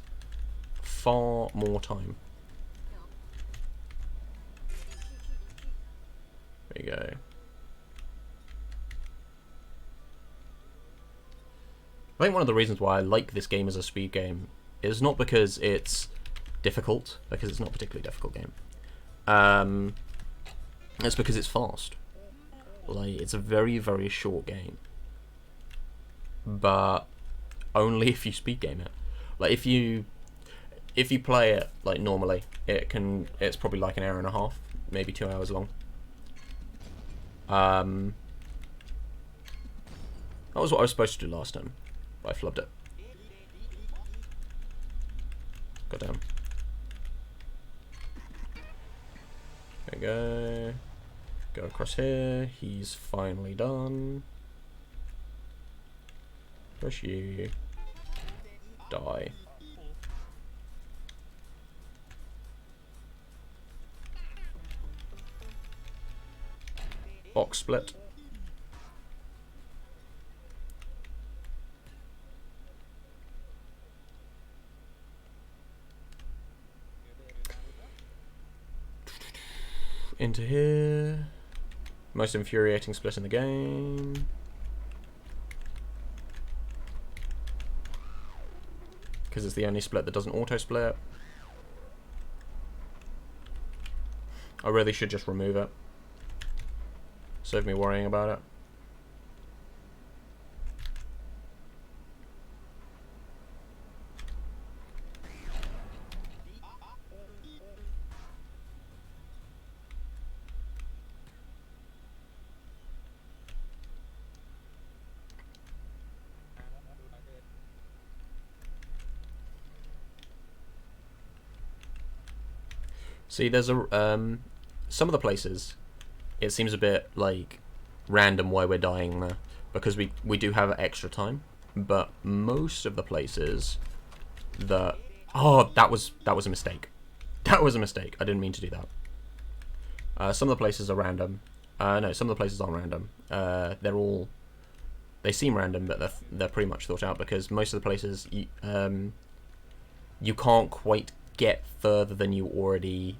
far more time. There you go. I think one of the reasons why I like this game as a speed game is not because it's difficult, because it's not a particularly difficult game. It's because it's fast. Like, it's a very, very short game. But only if you speed game it. Like, if you play it like normally, it's probably like an hour and a half, maybe 2 hours long. That was what I was supposed to do last time, but I flubbed it. Goddamn. There we go. Go across here. He's finally done. Push you. Die. Box split. Into here. Most infuriating split in the game. Because it's the only split that doesn't auto-split. I really should just remove it. Save me worrying about it. See, there's a some of the places it seems a bit like random why we're dying there, because we do have extra time, but most of the places that that was a mistake. That was a mistake. I didn't mean to do that. Some of the places are random. No, some of the places aren't random. They seem random, but they're pretty much thought out, because most of the places you can't quite get further than you already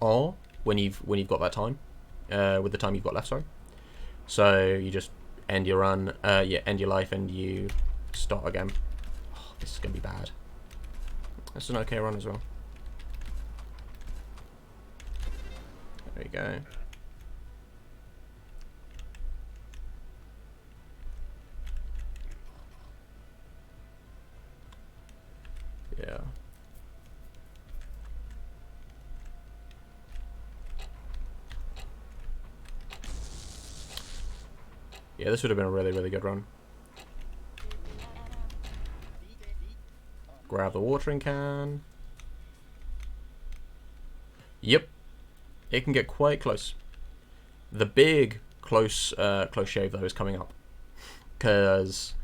are when you've got that time, with the time you've got left. Sorry. So you just end your run, end your life, and you start again. Oh, this is gonna be bad. That's an okay run as well. There you go. Yeah. Yeah, this would have been a really, really good run. Grab the watering can. Yep. It can get quite close. The big close shave, though, is coming up. Because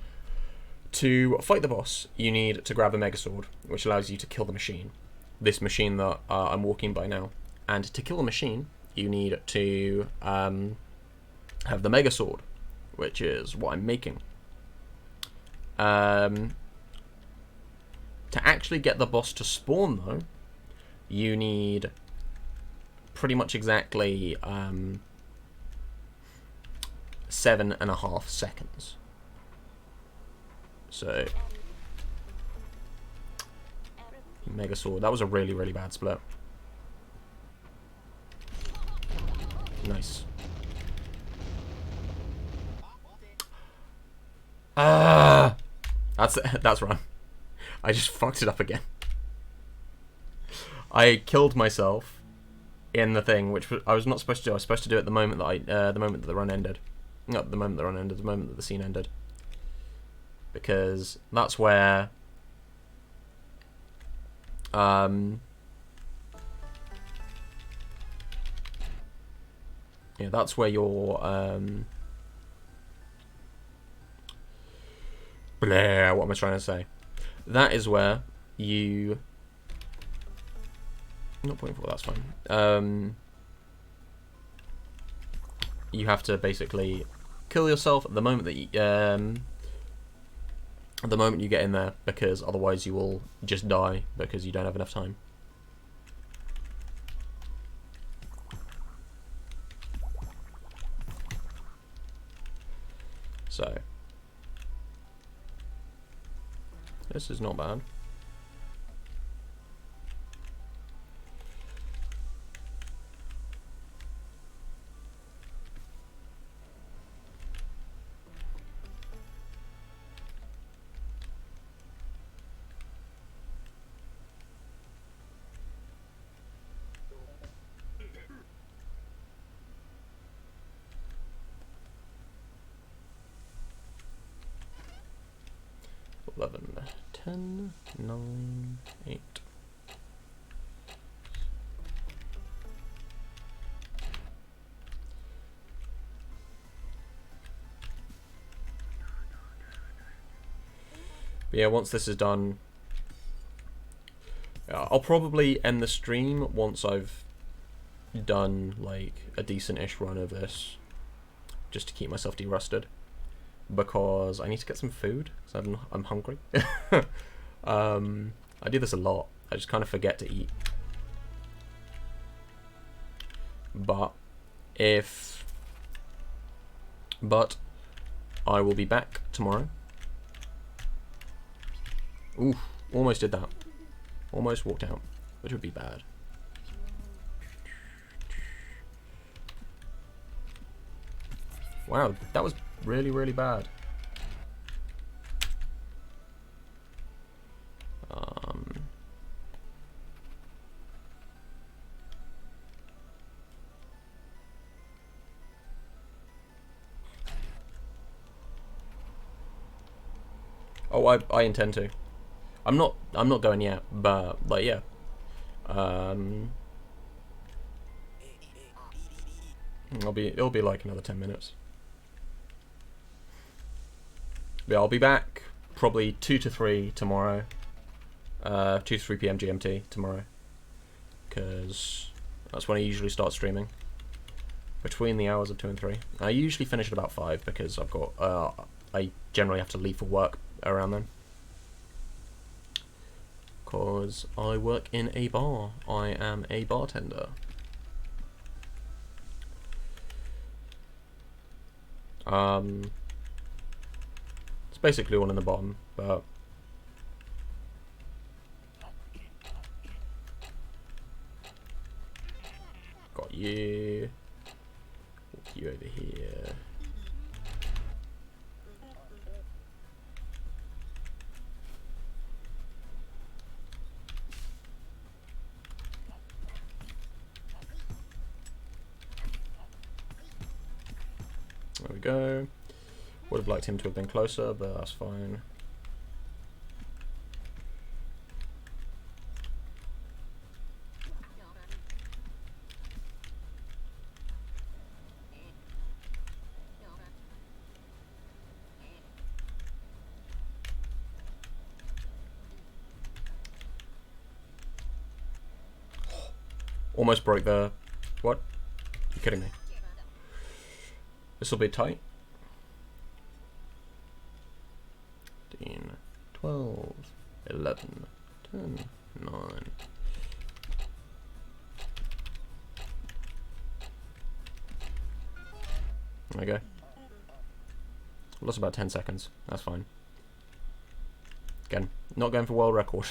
to fight the boss, you need to grab a Mega Sword, which allows you to kill the machine. This machine that I'm walking by now. And to kill the machine, you need to have the Mega Sword, which is what I'm making. To actually get the boss to spawn, though, you need pretty much exactly 7.5 seconds. So, Mega Sword. That was a really, really bad split. Nice. That's run. I just fucked it up again. I killed myself in the thing, which I was not supposed to do. I was supposed to do it the moment that the moment that the run ended. Not the moment the run ended, the moment that the scene ended. Because that's where yeah, that's where your what am I trying to say? That is where you... Not point 4, that's fine. You have to basically kill yourself at the moment that you, at the moment you get in there, because otherwise you will just die because you don't have enough time. So this is not bad. Eleven, 10, 9, 8. But yeah, once this is done, I'll probably end the stream once I've done like a decent-ish run of this, just to keep myself de-rusted, because I need to get some food because I'm hungry. I do this a lot. I just kind of forget to eat. But I will be back tomorrow. Oof, almost did that. Almost walked out, which would be bad. Wow, that was really, really bad. Oh, I intend to. I'm not going yet, but like yeah. It'll be like another 10 minutes. Yeah, I'll be back probably 2 to 3 tomorrow. 2 to 3 p.m. GMT tomorrow, because that's when I usually start streaming. Between the hours of 2 and 3. I usually finish at about 5 because I've got I generally have to leave for work around then. Because I work in a bar. I am a bartender. It's basically one in the bottom, but got you. Walk you over here. There we go. Would have liked him to have been closer, but that's fine. Almost broke the... What? You're kidding me. This will be tight. 15, 12, 11, 10, 9. There we go. Lost about 10 seconds. That's fine. Again, not going for world record.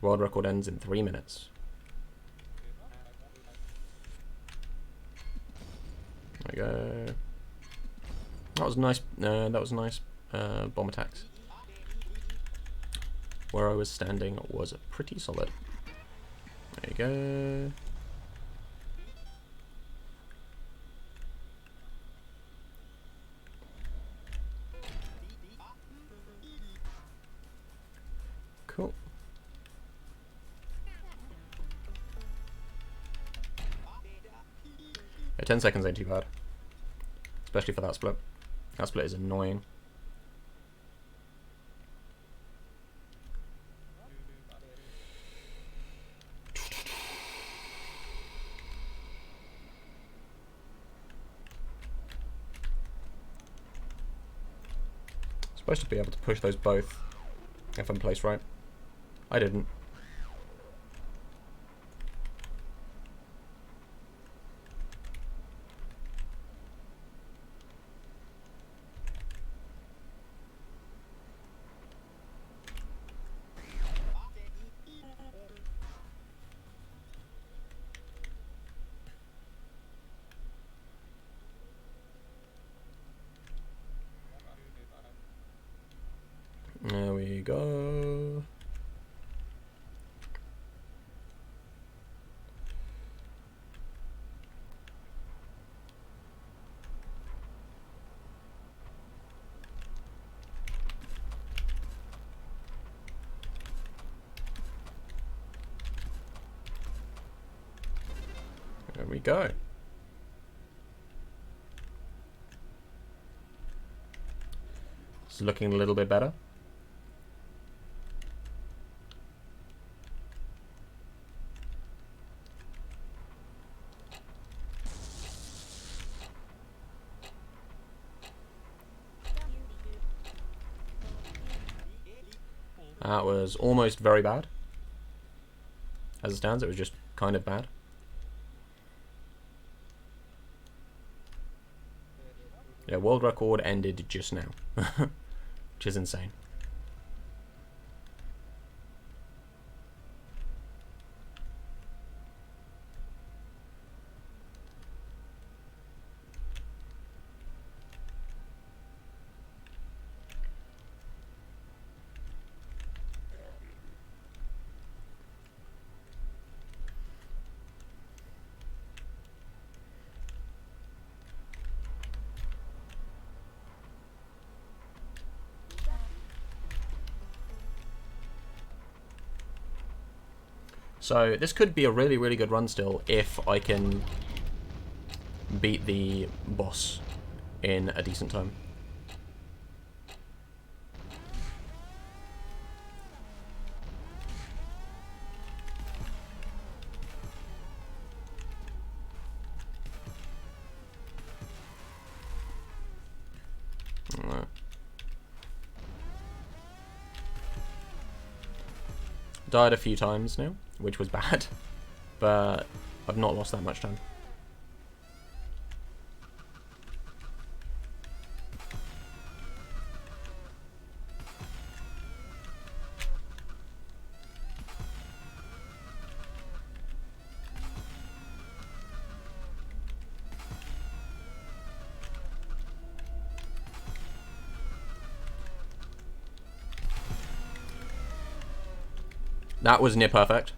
World record ends in 3 minutes. There we go. That was nice. That was nice. Bomb attacks. Where I was standing was pretty solid. There you go. Cool. Yeah, 10 seconds ain't too bad. Especially for that split. That split is annoying. Supposed to be able to push those both if I'm placed right. I didn't. There we go. There we go. It's looking a little bit better. That was almost very bad. As it stands, it was just kind of bad. Yeah, world record ended just now, which is insane. So this could be a really, really good run still if I can beat the boss in a decent time. Alright. Died a few times now, which was bad, but I've not lost that much time. That was near perfect.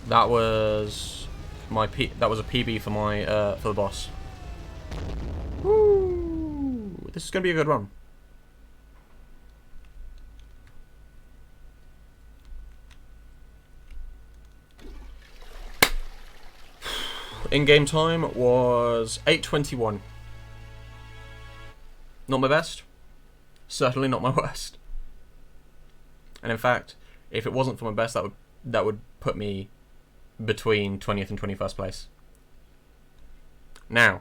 That was that was a PB for my for the boss. Woo! This is gonna be a good run. In-game time was 8:21. Not my best. Certainly not my worst. And in fact, if it wasn't for my best, that would put me between 20th and 21st place. Now,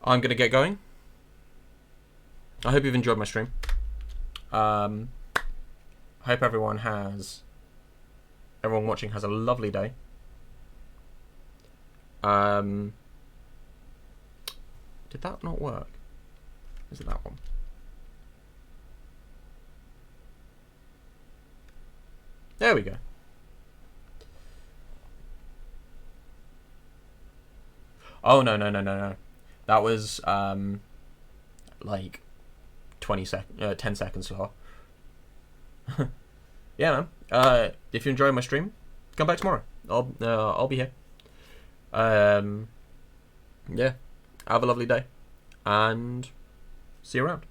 I'm going to get going. I hope you've enjoyed my stream. I hope everyone watching has a lovely day. Did that not work? Is it that one? There we go. Oh, no. That was, like, 10 seconds slower. Yeah, man. If you enjoy my stream, come back tomorrow. I'll be here. Yeah. Have a lovely day. And see you around.